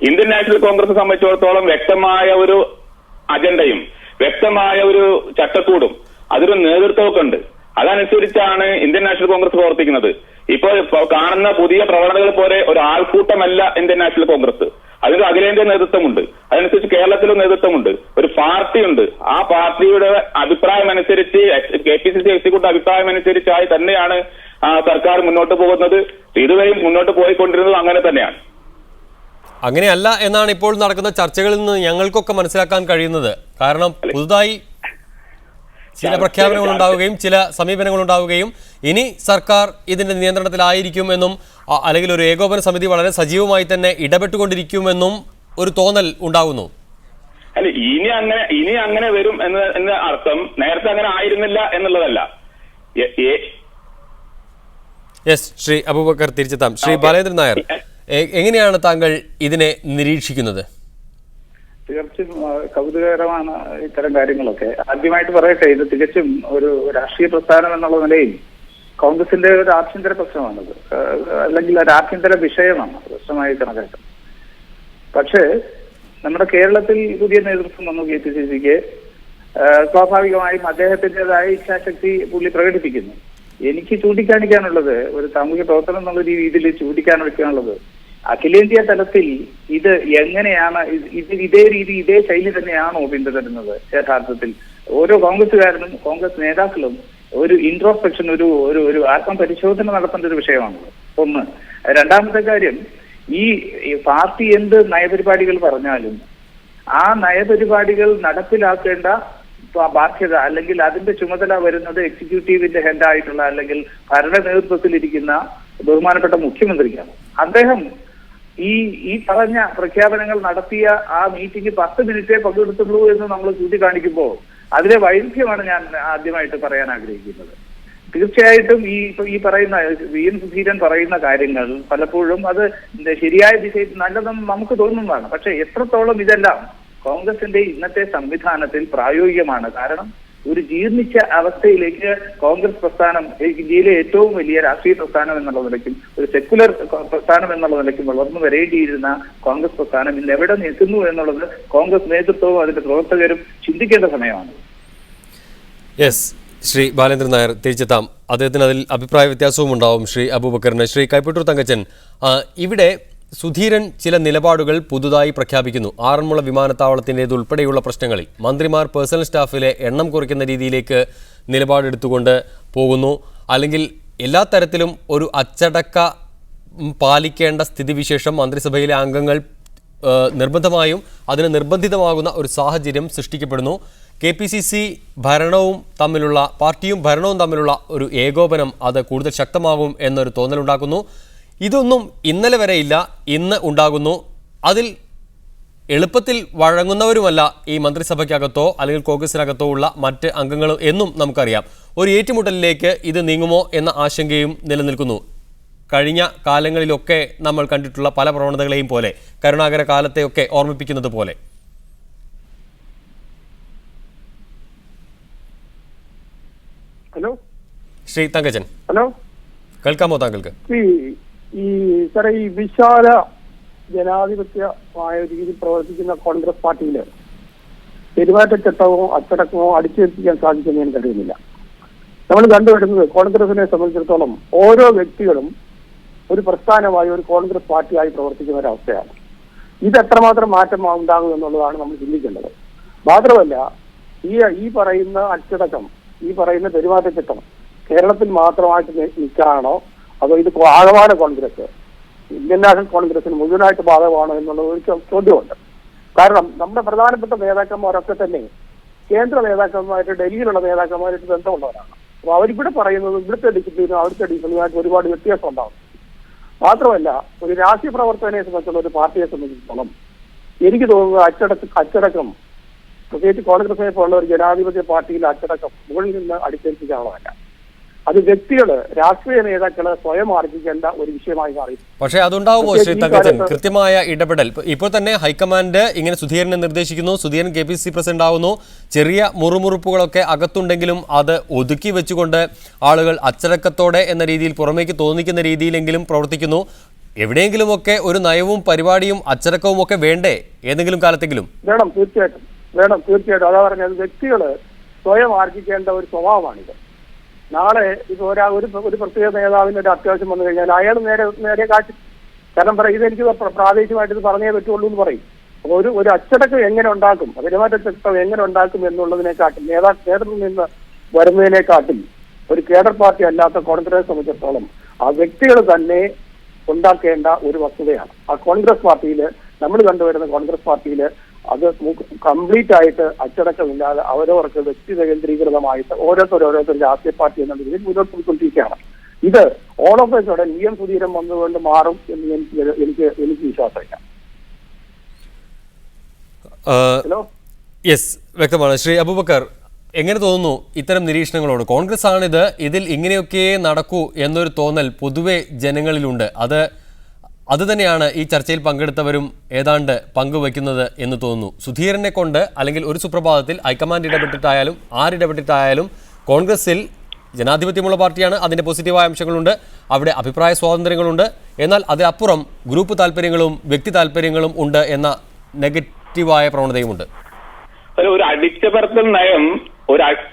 Speaker 19: ഇന്ത്യൻ നാഷണൽ കോൺഗ്രസ് സംബന്ധിച്ചിടത്തോളം വ്യക്തമായ ഒരു അജണ്ടയും വ്യക്തമായ ഒരു ചട്ടക്കൂടും അതിന് നേതൃത്വമൊക്കെ ഉണ്ട്. അതനുസരിച്ചാണ് ഇന്ത്യൻ നാഷണൽ കോൺഗ്രസ് പ്രവർത്തിക്കുന്നത്. ഇപ്പോൾ കാണുന്ന പുതിയ പ്രവണതകൾ പോലെ ഒരു ആൾക്കൂട്ടമല്ല ഇന്ത്യൻ നാഷണൽ കോൺഗ്രസ്. അതിന് അഖിലേന്ത്യാ നേതൃത്വമുണ്ട്, അതനുസരിച്ച് കേരളത്തിലും നേതൃത്വമുണ്ട്, ഒരു പാർട്ടിയുണ്ട്. ആ പാർട്ടിയുടെ അഭിപ്രായം അനുസരിച്ച് KPCC എക്സിക്യൂട്ടീവ് അഭിപ്രായം അനുസരിച്ചായി തന്നെയാണ് സർക്കാർ മുന്നോട്ട് പോകുന്നത്. ഇതുവരെയും മുന്നോട്ട് പോയിക്കൊണ്ടിരുന്നത് അങ്ങനെ തന്നെയാണ്.
Speaker 1: അങ്ങനെയല്ല എന്നാണ് ഇപ്പോൾ നടക്കുന്ന ചർച്ചകളിൽ നിന്ന് ഞങ്ങൾക്കൊക്കെ മനസ്സിലാക്കാൻ കഴിയുന്നത്. കാരണം പുതുതായി ചില പ്രഖ്യാപനങ്ങൾ ഉണ്ടാവുകയും ചില സമീപനങ്ങൾ ഉണ്ടാവുകയും ഇനി സർക്കാർ ഇതിന്റെ നിയന്ത്രണത്തിലായിരിക്കും എന്നും അല്ലെങ്കിൽ ഒരു ഏകോപന സമിതി വളരെ സജീവമായി തന്നെ ഇടപെട്ടുകൊണ്ടിരിക്കുമെന്നും ഒരു തോന്നൽ ഉണ്ടാകുന്നു.
Speaker 19: അല്ല, ഇനി അങ്ങനെ വരും എന്ന അർത്ഥം നേരത്തെ അങ്ങനെ ആയിരുന്നില്ല എന്നുള്ളതല്ല.
Speaker 1: യെസ്, ശ്രീ അബൂബക്കർ തിരിച്ചെത്താം. ശ്രീ ബാലേന്ദ്രൻ നായർ, എങ്ങനെയാണ് താങ്കൾ ഇതിനെ നിരീക്ഷിക്കുന്നത്?
Speaker 20: തീർച്ചയായും കൗതുകകരമാണ് ഇത്തരം കാര്യങ്ങളൊക്കെ. ആദ്യമായിട്ട് പറയട്ടെ, ഇത് തികച്ചും ഒരു രാഷ്ട്രീയ പ്രസ്ഥാനം എന്നുള്ള നിലയിൽ കോൺഗ്രസിന്റെ ഒരു ആഭ്യന്തര പ്രശ്നമാണത്, അല്ലെങ്കിൽ ഒരു ആഭ്യന്തര വിഷയമാണ് പ്രശ്നമായി കണക്കാക്കുന്നത്. പക്ഷേ നമ്മുടെ കേരളത്തിൽ പുതിയ നേതൃത്വം വന്നു KPCC-ക്ക്. സ്വാഭാവികമായും അദ്ദേഹത്തിൻ്റെതായ ഇച്ഛാശക്തി പുള്ളി പ്രകടിപ്പിക്കുന്നു. എനിക്ക് ചൂണ്ടിക്കാണിക്കാനുള്ളത്, ഒരു സാമൂഹ്യ പ്രവർത്തനം എന്നുള്ള രീതിയിൽ ചൂണ്ടിക്കാണിക്കാനുള്ളത്, അഖിലേന്ത്യാ തലത്തിൽ ഇത് എങ്ങനെയാണ്, ഇതേ ശൈലി തന്നെയാണോ പിന്തുടരുന്നത്? യഥാർത്ഥത്തിൽ ഓരോ കോൺഗ്രസുകാരനും കോൺഗ്രസ് നേതാക്കളും ഒരു ഇൻട്രോസ്പെക്ഷൻ, ഒരു ആത്മപരിശോധന നടത്തേണ്ട ഒരു വിഷയമാണല്ലോ. ഒന്ന്. രണ്ടാമത്തെ കാര്യം, ഈ പാർട്ടി എന്ത് നയപരിപാടികൾ പറഞ്ഞാലും ആ നയപരിപാടികൾ നടപ്പിലാക്കേണ്ട ബാധ്യത അല്ലെങ്കിൽ അതിന്റെ ചുമതല വരുന്നത് എക്സിക്യൂട്ടീവിന്റെ ഹെഡായിട്ടുള്ള അല്ലെങ്കിൽ ഭരണ നേതൃത്വത്തിലിരിക്കുന്ന ബഹുമാനപ്പെട്ട മുഖ്യമന്ത്രിക്കാണ്. അദ്ദേഹം ഈ പറഞ്ഞ പ്രഖ്യാപനങ്ങൾ നടത്തിയ ആ മീറ്റിംഗ് 10 മിനിറ്റേ പങ്കെടുത്തുള്ളൂ എന്ന് നമ്മൾ ചൂണ്ടിക്കാണിക്കുമ്പോൾ അതിലെ വൈരുദ്ധ്യമാണ് ഞാൻ ആദ്യമായിട്ട് പറയാൻ ആഗ്രഹിക്കുന്നത്. തീർച്ചയായിട്ടും ഈ പറയുന്ന VM സുധീരൻ പറയുന്ന കാര്യങ്ങൾ പലപ്പോഴും അത് ശരിയായ ദിശയിൽ നല്ലതെന്ന് നമുക്ക് തോന്നുന്നതാണ്. പക്ഷെ എത്രത്തോളം ഇതെല്ലാം കോൺഗ്രസിന്റെ ഇന്നത്തെ സംവിധാനത്തിൽ പ്രായോഗികമാണ്? കാരണം ഒരു ജീർണിച്ച അവസ്ഥയിലേക്ക് കോൺഗ്രസ് പ്രസ്ഥാനം, ഇന്ത്യയിലെ ഏറ്റവും വലിയ രാഷ്ട്രീയ പ്രസ്ഥാനം എന്നുള്ള നിലയ്ക്കും ഒരു സെക്കുലർ പ്രസ്ഥാനം എന്നുള്ള നിലയ്ക്കും വളർന്നു വരേണ്ടിയിരുന്ന കോൺഗ്രസ് പ്രസ്ഥാനം ഇന്ന് എവിടെ നിൽക്കുന്നു എന്നുള്ളത് കോൺഗ്രസ് നേതൃത്വവും അതിന്റെ പ്രവർത്തകരും ചിന്തിക്കേണ്ട സമയമാണ്.
Speaker 1: യെസ്, ശ്രീ ബാലേന്ദ്രൻ നായർ തിരിച്ചെത്താം. അദ്ദേഹത്തിന് അതിൽ അഭിപ്രായ വ്യത്യാസവും ഉണ്ടാവും ശ്രീ അബൂബക്കറിന്. ശ്രീ കൈപ്പറ്റൂർ തങ്കച്ചൻ, ഇവിടെ സുധീരൻ ചില നിലപാടുകൾ പുതുതായി പ്രഖ്യാപിക്കുന്നു. ആറന്മുള വിമാനത്താവളത്തിൻ്റേതുൾപ്പെടെയുള്ള പ്രശ്നങ്ങളിൽ മന്ത്രിമാർ പേഴ്സണൽ സ്റ്റാഫിലെ എണ്ണം കുറയ്ക്കുന്ന രീതിയിലേക്ക് നിലപാടെടുത്തുകൊണ്ട് പോകുന്നു. അല്ലെങ്കിൽ എല്ലാ തരത്തിലും ഒരു അച്ചടക്ക പാലിക്കേണ്ട സ്ഥിതിവിശേഷം മന്ത്രിസഭയിലെ അംഗങ്ങൾ നിർബന്ധമായും അതിന് നിർബന്ധിതമാകുന്ന ഒരു സാഹചര്യം സൃഷ്ടിക്കപ്പെടുന്നു. KPCC ഭരണവും തമ്മിലുള്ള പാർട്ടിയും ഭരണവും തമ്മിലുള്ള ഒരു ഏകോപനം അത് കൂടുതൽ ശക്തമാകും എന്നൊരു തോന്നലുണ്ടാക്കുന്നു. ഇതൊന്നും ഇന്നലെ വരെ ഇല്ല, ഇന്ന് ഉണ്ടാകുന്നു. അതിൽ എളുപ്പത്തിൽ വഴങ്ങുന്നവരുമല്ല ഈ മന്ത്രിസഭയ്ക്കകത്തോ അല്ലെങ്കിൽ കോൺഗ്രസിനകത്തോ ഉള്ള മറ്റ് അംഗങ്ങളും എന്നും നമുക്കറിയാം. ഒരു ഏറ്റുമുട്ടലിലേക്ക് ഇത് നീങ്ങുമോ എന്ന ആശങ്കയും നിലനിൽക്കുന്നു. കഴിഞ്ഞ കാലങ്ങളിലൊക്കെ നമ്മൾ കണ്ടിട്ടുള്ള പല പ്രവണതകളെയും പോലെ, കരുണാകര കാലത്തെയൊക്കെ ഓർമ്മിപ്പിക്കുന്നത് പോലെ.
Speaker 21: ഹലോ
Speaker 1: ശ്രീ തങ്കച്ചൻ,
Speaker 21: ഹലോ,
Speaker 1: കേൾക്കാമോ താങ്കൾക്ക്?
Speaker 21: ഈ സാറേ, ഈ വിശാല ജനാധിപത്യമായ രീതിയിൽ പ്രവർത്തിക്കുന്ന കോൺഗ്രസ് പാർട്ടിയില് പെരുമാറ്റച്ചട്ടമോ അച്ചടക്കമോ അടിച്ചേൽപ്പിക്കാൻ സാധിക്കുമെന്ന് ഞാൻ കരുതുന്നില്ല. നമ്മൾ കണ്ടുവരുന്നത് കോൺഗ്രസിനെ സംബന്ധിച്ചിടത്തോളം ഓരോ വ്യക്തികളും ഒരു പ്രസ്ഥാനമായി, ഒരു കോൺഗ്രസ് പാർട്ടിയായി പ്രവർത്തിക്കുന്ന ഒരവസ്ഥയാണ്. ഇത് എത്രമാത്രം മാറ്റം ഉണ്ടാകും എന്നുള്ളതാണ് നമ്മൾ ചിന്തിക്കേണ്ടത്. മാത്രമല്ല, ഈ പറയുന്ന അച്ചടക്കം, ഈ പറയുന്ന പെരുമാറ്റച്ചട്ടം കേരളത്തിൽ മാത്രമായിട്ട് നിൽക്കാനാണോ അതോ ഇത് ആകമാന കോൺഗ്രസ്, ഇന്ത്യൻ നാഷണൽ കോൺഗ്രസിന് മുഴുവനായിട്ട് ബാധകമാണോ എന്നുള്ള ഒരു ചോദ്യമുണ്ട്. കാരണം നമ്മുടെ പ്രധാനപ്പെട്ട നേതാക്കന്മാരൊക്കെ തന്നെ കേന്ദ്ര നേതാക്കന്മാരായിട്ട്, ഡൽഹിയിലുള്ള നേതാക്കന്മാരായിട്ട് ബന്ധമുള്ളവരാണ്. അപ്പോൾ അവരിവിടെ പറയുന്നത് ഇവിടുത്തെ ഡിസിപ്ലിനും അവിടുത്തെ ഡിസിപ്ലിനുമായിട്ട് ഒരുപാട് വ്യത്യാസം ഉണ്ടാവും. മാത്രമല്ല, ഒരു രാഷ്ട്രീയ പ്രവർത്തകനെ സംബന്ധിച്ചുള്ള ഒരു പാർട്ടിയെ സംബന്ധിച്ചിടത്തോളം എനിക്ക് തോന്നുന്നത് അച്ചടക്കം പ്രത്യേകിച്ച് കോൺഗ്രസിനെ പോലുള്ള ഒരു ജനാധിപത്യ പാർട്ടിയിലെ അച്ചടക്കം മുകളിൽ നിന്ന് അടിച്ചേൽപ്പിക്കാനുള്ളതല്ല. അത് വ്യക്തികള്, രാഷ്ട്രീയ നേതാക്കള് സ്വയം ആർജിക്കേണ്ട ഒരു വിഷയമായി മാറി.
Speaker 1: പക്ഷേ അതുണ്ടാവുമോ ശ്രീ തങ്കച്ചൻ? കൃത്യമായ ഇടപെടൽ ഇപ്പോൾ തന്നെ ഹൈക്കമാൻഡ് ഇങ്ങനെ സുധീരനെ നിർദ്ദേശിക്കുന്നു. സുധീരൻ KPCC പ്രസിഡന്റ് ആവുന്നു. ചെറിയ മുറുമുറുപ്പുകളൊക്കെ അകത്തുണ്ടെങ്കിലും അത് ഒതുക്കി വെച്ചുകൊണ്ട് ആളുകൾ അച്ചടക്കത്തോടെ എന്ന രീതിയിൽ, പുറമേക്ക് തോന്നിക്കുന്ന രീതിയിലെങ്കിലും പ്രവർത്തിക്കുന്നു. എവിടെയെങ്കിലുമൊക്കെ ഒരു നയവും പരിപാടിയും അച്ചടക്കവും ഒക്കെ വേണ്ടേ ഏതെങ്കിലും കാലത്തെങ്കിലും?
Speaker 21: വേണം, തീർച്ചയായിട്ടും വേണം, തീർച്ചയായിട്ടും. അതാ പറഞ്ഞത്, വ്യക്തികള് സ്വയം ആർജിക്കേണ്ട ഒരു സ്വഭാവമാണിത്. നാളെ ഇപ്പൊ ഒരു പ്രത്യേക നേതാവിന് ഒരു അത്യാവശ്യം വന്നു കഴിഞ്ഞാൽ അയാൾ നേരെ കാട്ടി, കാരണം പറയും ഇതെനിക്ക് പ്രാദേശികമായിട്ട് ഇത് പറഞ്ഞേ പറ്റുള്ളൂ എന്ന് പറയും. അപ്പോൾ ഒരു അച്ചടക്കം എങ്ങനെ ഉണ്ടാക്കും, പെരുമാറ്റച്ചട്ടം എങ്ങനെ ഉണ്ടാക്കും എന്നുള്ളതിനെക്കാട്ടിൽ, നേതൃത്വത്തിൽ നിന്ന് വരുന്നതിനെക്കാട്ടിൽ ഒരു കേഡർ പാർട്ടി അല്ലാത്ത കോൺഗ്രസിനെ സംബന്ധിച്ചിടത്തോളം ആ വ്യക്തികൾ തന്നെ ഉണ്ടാക്കേണ്ട ഒരു വസ്തുതയാണ്. ആ കോൺഗ്രസ് പാർട്ടിയിൽ, നമ്മൾ കണ്ടുവരുന്ന കോൺഗ്രസ് പാർട്ടിയിൽ അത് കംപ്ലീറ്റ് ആയിട്ട് അച്ചടക്കമില്ലാതെ അവരവർക്ക് വ്യക്തി കേന്ദ്രീകൃതമായിട്ട് ഓരോരുത്തർ രാഷ്ട്രീയ പാർട്ടി എന്ന രീതിയിൽ മുന്നോട്ട് പോയിക്കൊണ്ടിരിക്കുകയാണ്. ഇത് all of A sudden Sudheeran വന്നുകൊണ്ട് മാറും എന്ന് എനിക്ക് വിശ്വാസമില്ല.
Speaker 1: യെസ്, വ്യക്തമാണ്. ശ്രീ അബൂബക്കർ, എങ്ങനെ തോന്നുന്നു ഇത്തരം നിരീക്ഷണങ്ങളോട്? കോൺഗ്രസ് ആണിത്, ഇതിൽ ഇങ്ങനെയൊക്കെ നടക്കൂ എന്നൊരു തോന്നൽ പൊതുവെ ജനങ്ങളിലുണ്ട്. അത് തന്നെയാണ് ഈ ചർച്ചയിൽ പങ്കെടുത്തവരും ഏതാണ്ട് പങ്കുവയ്ക്കുന്നത് എന്ന് തോന്നുന്നു. സുധീരനെ കൊണ്ട് അല്ലെങ്കിൽ ഒരു സുപ്രഭാതത്തിൽ ഹൈക്കമാൻഡ് ഇടപെട്ടിട്ടായാലും ആരിടപെട്ടിട്ടായാലും കോൺഗ്രസിൽ ജനാധിപത്യമുള്ള പാർട്ടിയാണ്, അതിൻ്റെ പോസിറ്റീവായ അംശങ്ങളുണ്ട്, അവിടെ അഭിപ്രായ സ്വാതന്ത്ര്യങ്ങളുണ്ട്. എന്നാൽ അതിനപ്പുറം ഗ്രൂപ്പ് താല്പര്യങ്ങളും വ്യക്തി താല്പര്യങ്ങളും ഉണ്ട് എന്ന നെഗറ്റീവായ പ്രവണതയുമുണ്ട്.
Speaker 19: ഒരു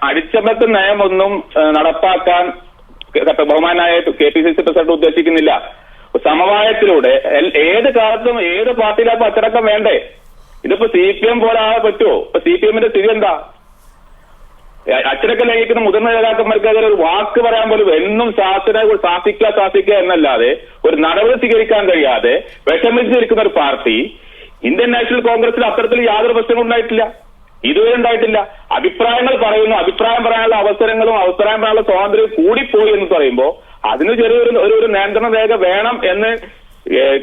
Speaker 19: അടിച്ചമർത്തൽ നയം ഒന്നും നടപ്പാക്കാൻ ബഹുമാനായ KPCC പ്രസിഡന്റ് ഉദ്ദേശിക്കുന്നില്ല. സമവായത്തിലൂടെ ഏത് കാലത്തും ഏത് പാർട്ടിയിലും അച്ചടക്കം വേണ്ടേ? ഇതിപ്പോ CPM പോലെ പറ്റുമോ? ഇപ്പൊ CPMന്റെ സ്ഥിതി എന്താ? അച്ചടക്കം ലംഘിക്കുന്ന മുതിർന്ന നേതാക്കന്മാർക്കെതിരെ ഒരു വാക്ക് പറയാൻ പോലും എന്നും ശാസിക്കുക എന്നല്ലാതെ ഒരു നടപടി സ്വീകരിക്കാൻ കഴിയാതെ വിഷമിച്ചിരിക്കുന്ന ഒരു പാർട്ടി ഇന്ത്യൻ നാഷണൽ കോൺഗ്രസിൽ അത്തരത്തിൽ യാതൊരു പ്രശ്നങ്ങളും ഉണ്ടായിട്ടില്ല, ഇതുവരെ ഉണ്ടായിട്ടില്ല. അഭിപ്രായങ്ങൾ പറയുന്നു, അഭിപ്രായം പറയാനുള്ള അവസരങ്ങളും അഭിപ്രായം പറയാനുള്ള സ്വാതന്ത്ര്യം കൂടിപ്പോയി എന്ന് പറയുമ്പോൾ അതിന് ചെറിയൊരു നിയന്ത്രണ രേഖ വേണം എന്ന്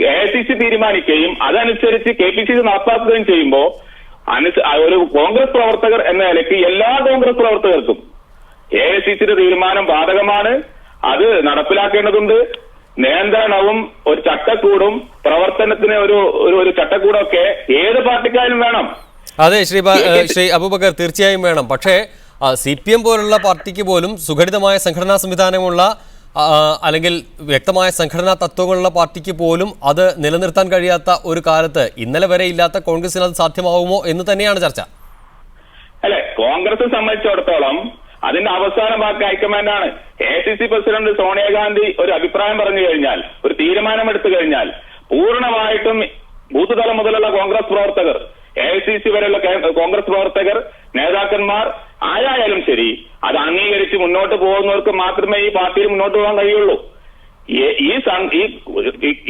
Speaker 19: AICC തീരുമാനിക്കുകയും അതനുസരിച്ച് KPCC നടപ്പാക്കുകയും ചെയ്യുമ്പോൾ ഒരു കോൺഗ്രസ് പ്രവർത്തകർ എന്ന നിലയ്ക്ക് എല്ലാ കോൺഗ്രസ് പ്രവർത്തകർക്കും AICCയുടെ തീരുമാനം ബാധകമാണ്. അത് നടപ്പിലാക്കേണ്ടതുണ്ട്. നിയന്ത്രണവും ഒരു ചട്ടക്കൂടും പ്രവർത്തനത്തിന് ഒരു ചട്ടക്കൂടൊക്കെ ഏത് പാർട്ടിക്കാരും വേണം.
Speaker 1: അതെ ശ്രീ അബൂബക്കർ, തീർച്ചയായും വേണം. പക്ഷേ CPM പോലുള്ള പാർട്ടിക്ക് പോലും സുഘടിതമായ സംഘടനാ സംവിധാനമുള്ള അല്ലെങ്കിൽ വ്യക്തമായ സംഘടനാ തത്വങ്ങളുള്ള പാർട്ടിക്ക് പോലും അത് നിലനിർത്താൻ കഴിയാത്ത ഒരു കാലത്ത് ഇന്നലെ വരെ ഇല്ലാത്ത കോൺഗ്രസിന് അത് സാധ്യമാവുമോ എന്ന് തന്നെയാണ് ചർച്ച.
Speaker 19: അല്ലെ, കോൺഗ്രസിനെ സംബന്ധിച്ചിടത്തോളം അതിന്റെ അവസാന വാക്ക് ഹൈക്കമാൻഡാണ്. AICC പ്രസിഡന്റ് സോണിയാഗാന്ധി ഒരു അഭിപ്രായം പറഞ്ഞു കഴിഞ്ഞാൽ, ഒരു തീരുമാനമെടുത്തു കഴിഞ്ഞാൽ പൂർണ്ണമായിട്ടും ബൂത്ത് തലം മുതലുള്ള കോൺഗ്രസ് പ്രവർത്തകർ, AICC വരെയുള്ള കോൺഗ്രസ് പ്രവർത്തകർ, നേതാക്കന്മാർ ആരായാലും ശരി, അത് അംഗീകരിച്ച് മുന്നോട്ട് പോകുന്നവർക്ക് മാത്രമേ ഈ പാർട്ടിയിൽ മുന്നോട്ട് പോകാൻ കഴിയുള്ളൂ.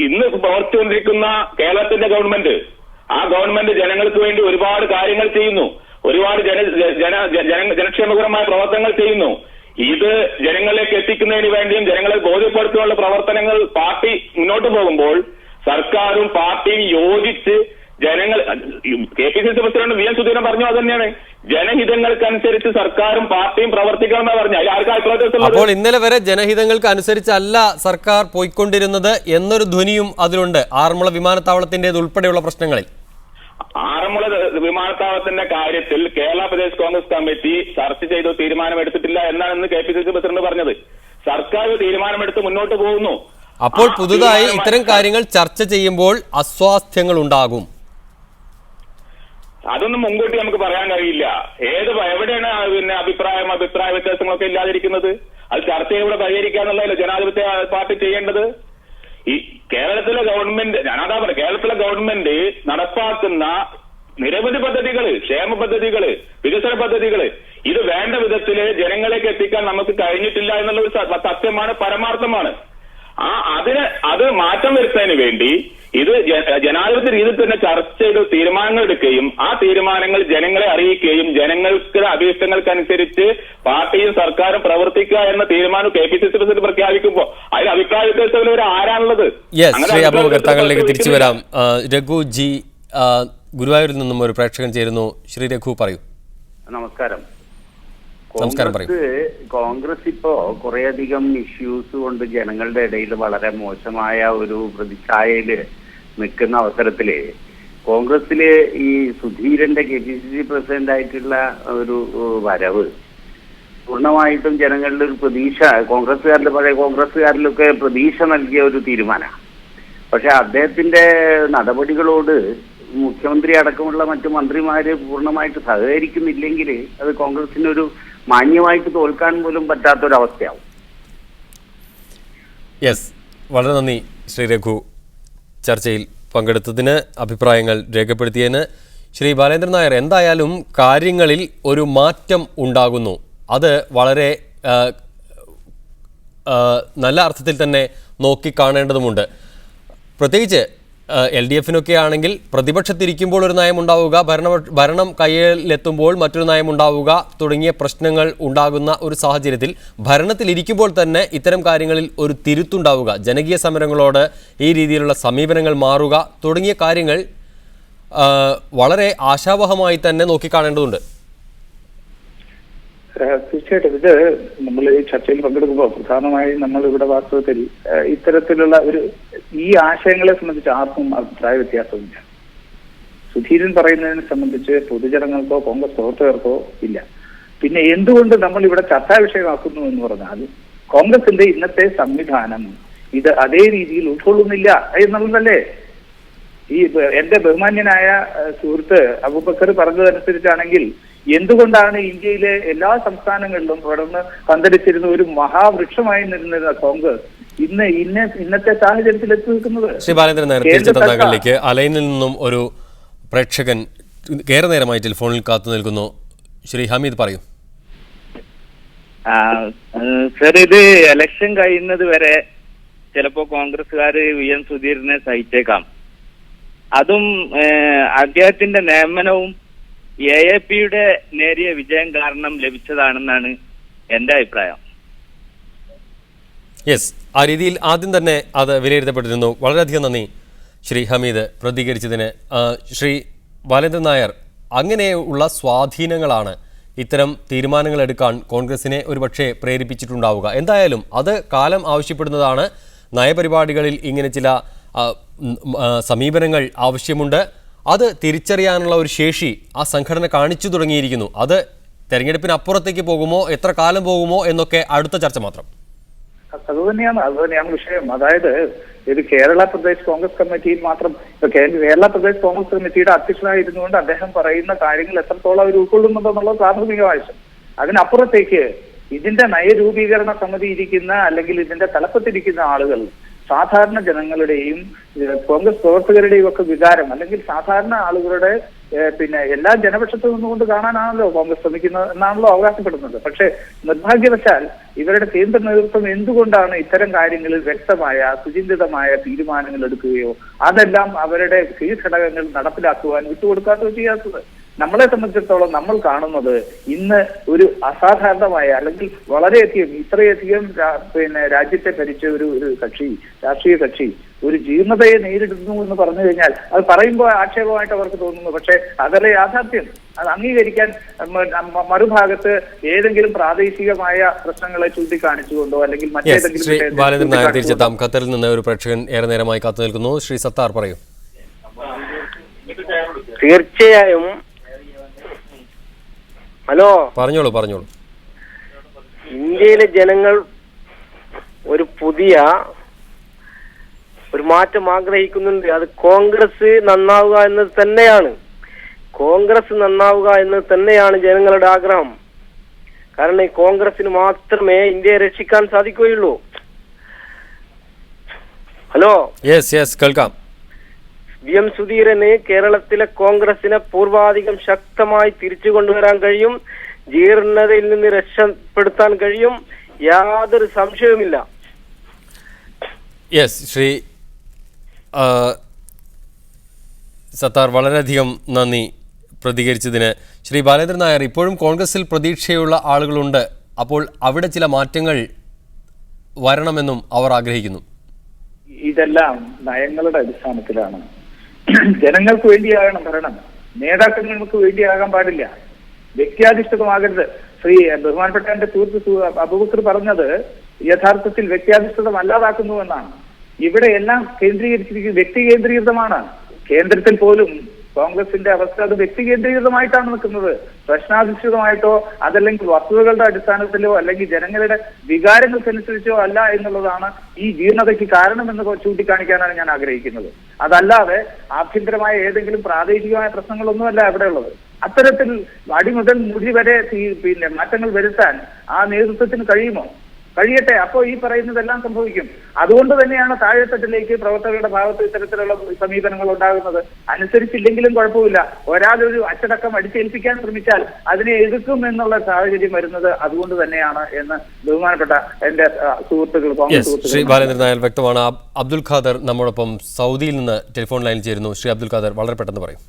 Speaker 19: ഇന്ന് പ്രവർത്തിച്ചുകൊണ്ടിരിക്കുന്ന കേരളത്തിന്റെ ഗവൺമെന്റ്, ആ ഗവൺമെന്റ് ജനങ്ങൾക്ക് വേണ്ടി ഒരുപാട് കാര്യങ്ങൾ ചെയ്യുന്നു, ഒരുപാട് ജനക്ഷേമകരമായ പ്രവർത്തനങ്ങൾ ചെയ്യുന്നു. ഇത് ജനങ്ങളിലേക്ക് എത്തിക്കുന്നതിന് വേണ്ടിയും ജനങ്ങളെ ബോധ്യപ്പെടുത്തുന്നുള്ള പ്രവർത്തനങ്ങൾ പാർട്ടി മുന്നോട്ട് പോകുമ്പോൾ സർക്കാരും പാർട്ടിയും യോജിച്ച് ജനങ്ങൾ, KPCC പ്രസിഡന്റ് VN സുധീരൻ പറഞ്ഞു അത് തന്നെയാണ്, ജനഹിതങ്ങൾക്കനുസരിച്ച് സർക്കാരും പാർട്ടിയും പ്രവർത്തിക്കണമെന്നാണ് പറഞ്ഞത്.
Speaker 1: അപ്പോൾ ഇന്നലെ വരെ ജനഹിതങ്ങൾക്ക് അനുസരിച്ചല്ല സർക്കാർ പോയിക്കൊണ്ടിരുന്നത് എന്നൊരു ധ്വനിയും അതിലുണ്ട്. ആറന്മുള വിമാനത്താവളത്തിന്റേത് ഉൾപ്പെടെയുള്ള പ്രശ്നങ്ങളിൽ
Speaker 19: ആറന്മുള വിമാനത്താവളത്തിന്റെ കാര്യത്തിൽ കേരള പ്രദേശ് കോൺഗ്രസ് കമ്മിറ്റി ചർച്ച ചെയ്ത് തീരുമാനമെടുത്തിട്ടില്ല എന്നാണ് ഇന്ന് KPCC പ്രസിഡന്റ് പറഞ്ഞത്. സർക്കാർ തീരുമാനമെടുത്ത് മുന്നോട്ട് പോകുന്നു.
Speaker 1: അപ്പോൾ പുതുതായി ഇത്തരം കാര്യങ്ങൾ ചർച്ച ചെയ്യുമ്പോൾ അസ്വാസ്ഥ്യങ്ങൾ ഉണ്ടാകും.
Speaker 19: അതൊന്നും മുൻകൂട്ടി നമുക്ക് പറയാൻ കഴിയില്ല. എവിടെയാണ് പിന്നെ അഭിപ്രായ വ്യത്യാസങ്ങളൊക്കെ ഇല്ലാതിരിക്കുന്നത്? അത് ചർച്ചയിലൂടെ പരിഹരിക്കാന്നുള്ളതല്ലേ ജനാധിപത്യ പാർട്ടി ചെയ്യേണ്ടത്. ഈ കേരളത്തിലെ ഗവൺമെന്റ്, ഞാനതാ പറയാം, കേരളത്തിലെ ഗവൺമെന്റ് നടപ്പാക്കുന്ന നിരവധി പദ്ധതികള്, ക്ഷേമ പദ്ധതികള്, വികസന പദ്ധതികള്, ഇത് വേണ്ട വിധത്തില് ജനങ്ങളിലേക്ക് എത്തിക്കാൻ നമുക്ക് കഴിഞ്ഞിട്ടില്ല എന്നുള്ള ഒരു സത്യമാണ്, പരമാർത്ഥമാണ്. അത് മാറ്റം വരുത്തുന്നതിന് വേണ്ടി ഇത് ജനാധിപത്യ രീതിയിൽ തന്നെ ചർച്ച ചെയ്ത് തീരുമാനങ്ങൾ എടുക്കുകയും ആ തീരുമാനങ്ങൾ ജനങ്ങളെ അറിയിക്കുകയും ജനങ്ങൾക്ക് അഭീഷ്ടങ്ങൾക്കനുസരിച്ച് പാർട്ടിയും സർക്കാരും പ്രവർത്തിക്കുക എന്ന തീരുമാനം KPCC പ്രസിഡന്റ് പ്രഖ്യാപിക്കുമ്പോൾ അതിൽ അഭിപ്രായ വ്യത്യാസമുള്ളവർ ആരാണുള്ളത്?
Speaker 1: താങ്കളിലേക്ക് തിരിച്ചു വരാം. രഘു ജി ഗുരുവായൂരിൽ നിന്നും ഒരു പ്രേക്ഷകൻ ചേരുന്നു. ശ്രീ രഘു പറയൂ.
Speaker 3: നമസ്കാരം.
Speaker 1: കോൺഗ്രസ്
Speaker 3: ഇപ്പോ കുറേയധികം ഇഷ്യൂസ് കൊണ്ട് ജനങ്ങളുടെ ഇടയിൽ വളരെ മോശമായ ഒരു പ്രതിച്ഛായയില് നിൽക്കുന്ന അവസരത്തില് കോൺഗ്രസില് ഈ സുധീരന്റെ KPCC പ്രസിഡന്റ് ആയിട്ടുള്ള ഒരു വരവ് പൂർണ്ണമായിട്ടും ജനങ്ങളുടെ ഒരു പ്രതീക്ഷ, പഴയ കോൺഗ്രസ്സുകാരിലൊക്കെ പ്രതീക്ഷ നൽകിയ ഒരു തീരുമാനമാണ്. പക്ഷെ അദ്ദേഹത്തിന്റെ നടപടികളോട് മുഖ്യമന്ത്രി അടക്കമുള്ള മറ്റു മന്ത്രിമാര് പൂർണ്ണമായിട്ട് സഹകരിക്കുന്നില്ലെങ്കിൽ അത് കോൺഗ്രസിനൊരു മാന്യമായിട്ട് തോൽക്കാൻ പോലും പറ്റാത്തൊരവസ്ഥയാവും.
Speaker 1: യെസ്, വളരെ നന്ദി ശ്രീ രഘു ചർച്ചയിൽ പങ്കെടുത്തതിന്, അഭിപ്രായങ്ങൾ രേഖപ്പെടുത്തിയതിന്. ശ്രീ ബാലേന്ദ്രൻ നായർ, എന്തായാലും കാര്യങ്ങളിൽ ഒരു മാറ്റം ഉണ്ടാകുന്നു. അത് വളരെ നല്ല അർത്ഥത്തിൽ തന്നെ നോക്കിക്കാണേണ്ടതുമുണ്ട്. പ്രത്യേകിച്ച് LDF-നൊക്കെ ആണെങ്കിൽ പ്രതിപക്ഷത്തിരിക്കുമ്പോൾ ഒരു നയം ഉണ്ടാവുക, ഭരണം കയ്യിലെത്തുമ്പോൾ മറ്റൊരു നയം ഉണ്ടാവുക തുടങ്ങിയ പ്രശ്നങ്ങൾ ഉണ്ടാകുന്ന ഒരു സാഹചര്യത്തിൽ ഭരണത്തിലിരിക്കുമ്പോൾ തന്നെ ഇത്തരം കാര്യങ്ങളിൽ ഒരു തിരുത്തുണ്ടാവുക, ജനകീയ സമരങ്ങളോട് ഈ രീതിയിലുള്ള സമീപനങ്ങൾ മാറുക തുടങ്ങിയ കാര്യങ്ങൾ വളരെ ആശാവഹമായി തന്നെ നോക്കിക്കാണേണ്ടതുണ്ട്.
Speaker 20: തീർച്ചയായിട്ടും ഇത് നമ്മൾ ഈ ചർച്ചയിൽ പങ്കെടുക്കുമ്പോൾ പ്രധാനമായും നമ്മൾ ഇവിടെ വാസ്തവത്തിൽ ഇത്തരത്തിലുള്ള ഈ ആശയങ്ങളെ സംബന്ധിച്ച് ആർക്കും അഭിപ്രായ വ്യത്യാസമില്ല. സുധീരൻ പറയുന്നതിനെ സംബന്ധിച്ച് പൊതുജനങ്ങൾക്കോ കോൺഗ്രസ് പ്രവർത്തകർക്കോ ഇല്ല. പിന്നെ എന്തുകൊണ്ട് നമ്മൾ ഇവിടെ ചർച്ചാ വിഷയമാക്കുന്നു എന്ന് പറഞ്ഞാൽ കോൺഗ്രസിന്റെ ഇന്നത്തെ സംവിധാനം ഇത് അതേ രീതിയിൽ ഉൾക്കൊള്ളുന്നില്ല എന്നുള്ളതല്ലേ. ഈ എന്റെ ബഹുമാന്യനായ സുഹൃത്ത് അബൂബക്കർ പറഞ്ഞതനുസരിച്ചാണെങ്കിൽ എന്തുകൊണ്ടാണ് ഇന്ത്യയിലെ എല്ലാ സംസ്ഥാനങ്ങളിലും തുടർന്ന് പന്തലിച്ചിരുന്ന ഒരു മഹാവൃക്ഷമായി നിന്നിരുന്ന കോൺഗ്രസ് ഇന്നത്തെ സാഹചര്യത്തിൽ എത്തി നിൽക്കുന്നത്?
Speaker 1: ശ്രീ ബാലേന്ദ്രൻ നായർ, താങ്കളിലേക്ക് അലൈനിൽ നിന്നും ഒരു പ്രേക്ഷകൻ ഏറെ നേരമായി ടെലിഫോണിൽ കാത്തു നിൽക്കുന്നു. ശ്രീ ഹമീദ് പറയൂ.
Speaker 22: സർ, ഇത് ഇലക്ഷൻ കഴിയുന്നത് വരെ ചിലപ്പോ കോൺഗ്രസ്സുകാര് VN സുധീരനെ സഹിച്ചേക്കാം. അതും അദ്ദേഹത്തിന്റെ നിയമനവും AAP-യുടെ നേരിയ വിജയം കാരണം ലഭിച്ചതാണെന്നാണ് എന്റെ അഭിപ്രായം.
Speaker 1: യെസ്, ആ രീതിയിൽ ആദ്യം തന്നെ അത് വിലയിരുത്തപ്പെട്ടിരുന്നു. വളരെയധികം നന്ദി ശ്രീ ഹമീദ് പ്രതികരിച്ചതിന്. ശ്രീ ബാലേന്ദ്രൻ നായർ, അങ്ങനെയുള്ള സ്വാധീനങ്ങളാണ് ഇത്തരം തീരുമാനങ്ങൾ എടുക്കാൻ കോൺഗ്രസിനെ ഒരുപക്ഷെ പ്രേരിപ്പിച്ചിട്ടുണ്ടാവുക. എന്തായാലും അത് കാലം ആവശ്യപ്പെടുന്നതാണ്. നയപരിപാടികളിൽ ഇങ്ങനെ ചില സമീപനങ്ങൾ ആവശ്യമുണ്ട്. അത് തിരിച്ചറിയാനുള്ള ഒരു ശേഷി ആ സംഘടന കാണിച്ചു തുടങ്ങിയിരിക്കുന്നു. അത് തെരഞ്ഞെടുപ്പിന് അപ്പുറത്തേക്ക് പോകുമോ, എത്ര കാലം പോകുമോ എന്നൊക്കെ അടുത്ത ചർച്ച മാത്രം.
Speaker 20: അതുതന്നെയാണ് വിഷയം. അതായത് ഇത് കേരള പ്രദേശ് കോൺഗ്രസ് കമ്മിറ്റിയിൽ മാത്രം, കേരള പ്രദേശ് കോൺഗ്രസ് കമ്മിറ്റിയുടെ അധ്യക്ഷനായിരുന്നുകൊണ്ട് അദ്ദേഹം പറയുന്ന കാര്യങ്ങൾ എത്രത്തോളം അവർ ഉൾക്കൊള്ളുന്നുണ്ടെന്നുള്ള പ്രാഥമിക ആവശ്യം. അതിനപ്പുറത്തേക്ക് ഇതിന്റെ നയരൂപീകരണ സമിതി ഇരിക്കുന്ന അല്ലെങ്കിൽ ഇതിന്റെ തലപ്പത്തിരിക്കുന്ന ആളുകൾ സാധാരണ ജനങ്ങളുടെയും കോൺഗ്രസ് പ്രവർത്തകരുടെയും ഒക്കെ വികാരം അല്ലെങ്കിൽ സാധാരണ ആളുകളുടെ എല്ലാ ജനപക്ഷത്തു നിന്നുകൊണ്ട് കാണാനാണല്ലോ കോൺഗ്രസ് ശ്രമിക്കുന്നത് എന്നാണല്ലോ അവകാശപ്പെടുന്നത്. പക്ഷേ നിർഭാഗ്യവശാൽ ഇവരുടെ കേന്ദ്ര നേതൃത്വം എന്തുകൊണ്ടാണ് ഇത്തരം കാര്യങ്ങളിൽ വ്യക്തമായ സുചിന്തിതമായ തീരുമാനങ്ങൾ എടുക്കുകയോ അതെല്ലാം അവരുടെ കീഴ്ഘടകങ്ങൾ നടപ്പിലാക്കുവാൻ വിട്ടുകൊടുക്കാത്തോ ചെയ്യാത്തത്? നമ്മളെ സംബന്ധിച്ചിടത്തോളം നമ്മൾ കാണുന്നത് ഇന്ന് ഒരു അസാധാരണമായ അല്ലെങ്കിൽ വളരെയധികം ഇത്രയധികം രാജ്യത്തെ ഭരിച്ച ഒരു രാഷ്ട്രീയ കക്ഷി ഒരു ജീർണതയെ നേരിടുന്നു എന്ന് പറഞ്ഞു കഴിഞ്ഞാൽ അത് പറയുമ്പോൾ ആക്ഷേപമായിട്ട് അവർക്ക് തോന്നുന്നു. പക്ഷെ അതല്ല യാഥാർത്ഥ്യം. അത് അംഗീകരിക്കാൻ മറുഭാഗത്ത് ഏതെങ്കിലും പ്രാദേശികമായ പ്രശ്നങ്ങളെ ചൂണ്ടിക്കാണിച്ചുകൊണ്ടോ അല്ലെങ്കിൽ മറ്റേതെങ്കിലും
Speaker 1: ബാലേന്ദ്രൻ നായർ തിരിച്ചെത്താം. ഖത്തറിൽ നിന്ന് ഒരു പ്രേക്ഷകൻ ഏറെ നേരമായി കാത്തു നിൽക്കുന്നു. ശ്രീ സത്താർ പറയൂ.
Speaker 2: തീർച്ചയായും. ഹലോ,
Speaker 1: പറഞ്ഞോളൂ.
Speaker 2: ഇന്ത്യയിലെ ജനങ്ങൾ ഒരു പുതിയ മാറ്റം ആഗ്രഹിക്കുന്നുണ്ട്. അത് കോൺഗ്രസ് നന്നാവുക എന്നത് തന്നെയാണ് ജനങ്ങളുടെ ആഗ്രഹം. കാരണം ഈ കോൺഗ്രസിന് മാത്രമേ ഇന്ത്യയെ രക്ഷിക്കാൻ സാധിക്കുകയുള്ളൂ. ഹലോ,
Speaker 1: കേൾക്കാം.
Speaker 2: VM സുധീരന് കേരളത്തിലെ കോൺഗ്രസിനെ പൂർവാധികം ശക്തമായി തിരിച്ചു കൊണ്ടുവരാൻ കഴിയും. ജീർണതയിൽ നിന്ന് രക്ഷപ്പെടുത്താൻ കഴിയും. യാതൊരു സംശയവുമില്ല.
Speaker 1: ശ്രീ സത്താർ, വളരെയധികം നന്ദി പ്രതികരിച്ചതിന്. ശ്രീ ബാലേന്ദ്രൻ നായർ, ഇപ്പോഴും കോൺഗ്രസിൽ പ്രതീക്ഷയുള്ള ആളുകളുണ്ട്. അപ്പോൾ അവിടെ ചില മാറ്റങ്ങൾ വരണമെന്നും അവർ ആഗ്രഹിക്കുന്നു.
Speaker 20: ഇതെല്ലാം നയങ്ങളുടെ അടിസ്ഥാനത്തിലാണ്. ജനങ്ങൾക്ക് വേണ്ടിയാകണം ഭരണം, നേതാക്കൾക്ക് വേണ്ടിയാകാൻ പാടില്ല, വ്യക്തിയാധിഷ്ഠിതമാകരുത്. ബഹുമാനപ്പെട്ട എന്റെ സുഹൃത്ത് അബൂബക്കർ പറഞ്ഞത് യഥാർത്ഥത്തിൽ വ്യക്തിയാധിഷ്ഠിതം അല്ലാതാക്കുന്നുവെന്നാണ്. ഇവിടെ എല്ലാം കേന്ദ്രീകരിച്ചിരിക്കുന്നത് വ്യക്തി കേന്ദ്രീകൃതമാണ്. കേന്ദ്രത്തിൽ പോലും കോൺഗ്രസിന്റെ അവസ്ഥ അത് വ്യക്തി കേന്ദ്രീകൃതമായിട്ടാണ് നിൽക്കുന്നത്. പ്രശ്നാധിഷ്ഠിതമായിട്ടോ അതല്ലെങ്കിൽ വസ്തുതകളുടെ അടിസ്ഥാനത്തിലോ അല്ലെങ്കിൽ ജനങ്ങളുടെ വികാരങ്ങൾക്കനുസരിച്ചോ അല്ല എന്നുള്ളതാണ് ഈ ജീർണതയ്ക്ക് കാരണമെന്ന് ചൂണ്ടിക്കാണിക്കാനാണ് ഞാൻ ആഗ്രഹിക്കുന്നത്. അതല്ലാതെ ആഭ്യന്തരമായ ഏതെങ്കിലും പ്രാദേശികമായ പ്രശ്നങ്ങളൊന്നുമല്ല ഇവിടെ ഉള്ളത്. അത്തരത്തിൽ അടി മുതൽ മുടി വരെ മാറ്റങ്ങൾ വരുത്താൻ ആ നേതൃത്വത്തിന് കഴിയുമോ? കഴിയട്ടെ, അപ്പോൾ ഈ പറയുന്നതെല്ലാം സംഭവിക്കും. അതുകൊണ്ട് തന്നെയാണ് താഴെത്തട്ടിലേക്ക് പ്രവർത്തകരുടെ ഭാഗത്ത് ഇത്തരത്തിലുള്ള സമീപനങ്ങൾ ഉണ്ടാകുന്നത്. അനുസരിച്ചില്ലെങ്കിലും കുഴപ്പമില്ല. ഒരാളൊരു അച്ചടക്കം അടിച്ചേൽപ്പിക്കാൻ ശ്രമിച്ചാൽ അതിനെ എതിർക്കും എന്നുള്ള സാഹചര്യം വരുന്നത് അതുകൊണ്ട് തന്നെയാണ് എന്ന് ബഹുമാനപ്പെട്ട എന്റെ സുഹൃത്തുക്കൾ
Speaker 1: ശ്രീ ബാലേന്ദ്രൻ നായർ വ്യക്തമാണ്. അബ്ദുൽ ഖാദർ നമ്മോടൊപ്പം സൗദിയിൽ നിന്ന് ടെലിഫോൺ ലൈനിൽ ചേരുന്നു. ശ്രീ അബ്ദുൽ ഖാദർ, വളരെ പെട്ടെന്ന് പറയും.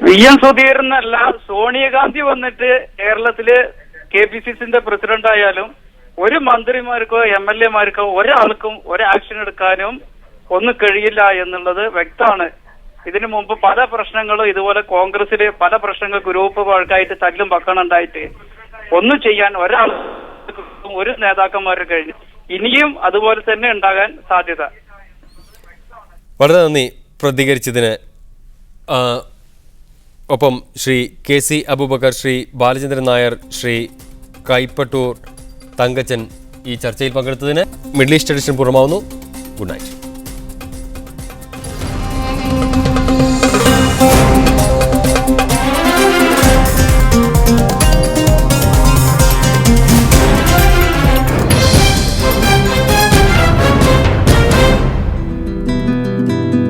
Speaker 6: VM സുധീരനല്ല, സോണിയാഗാന്ധി വന്നിട്ട് കേരളത്തില് KPCCന്റെ പ്രസിഡന്റ് ആയാലും ഒരു മന്ത്രിമാർക്കോ MLA-മാർക്കോ ഒരാൾക്കും ഒരു ആക്ഷൻ എടുക്കാനും ഒന്നും കഴിയില്ല എന്നുള്ളത് വ്യക്തമാണ്. ഇതിനു മുമ്പ് പല പ്രശ്നങ്ങളും ഇതുപോലെ കോൺഗ്രസിലെ പല പ്രശ്നങ്ങൾ ഗ്രൂപ്പ് വഴക്കായിട്ട് തല്ലും പക്കണുണ്ടായിട്ട് ഒന്നും ചെയ്യാൻ ഒരു നേതാക്കന്മാർക്ക് കഴിഞ്ഞു. ഇനിയും അതുപോലെ തന്നെ ഉണ്ടാകാൻ സാധ്യത.
Speaker 1: വളരെ നന്ദി പ്രതികരിച്ചതിന്. ഒപ്പം ശ്രീ KC അബൂബക്കർ, ശ്രീ ബാലചന്ദ്രൻ നായർ, ശ്രീ കൈപ്പട്ടൂർ തങ്കച്ചൻ ഈ ചർച്ചയിൽ പങ്കെടുത്തതിന് മിഡിൽ ഈസ്റ്റ് എഡിഷൻ പൂർണ്ണമാവുന്നു. Good night.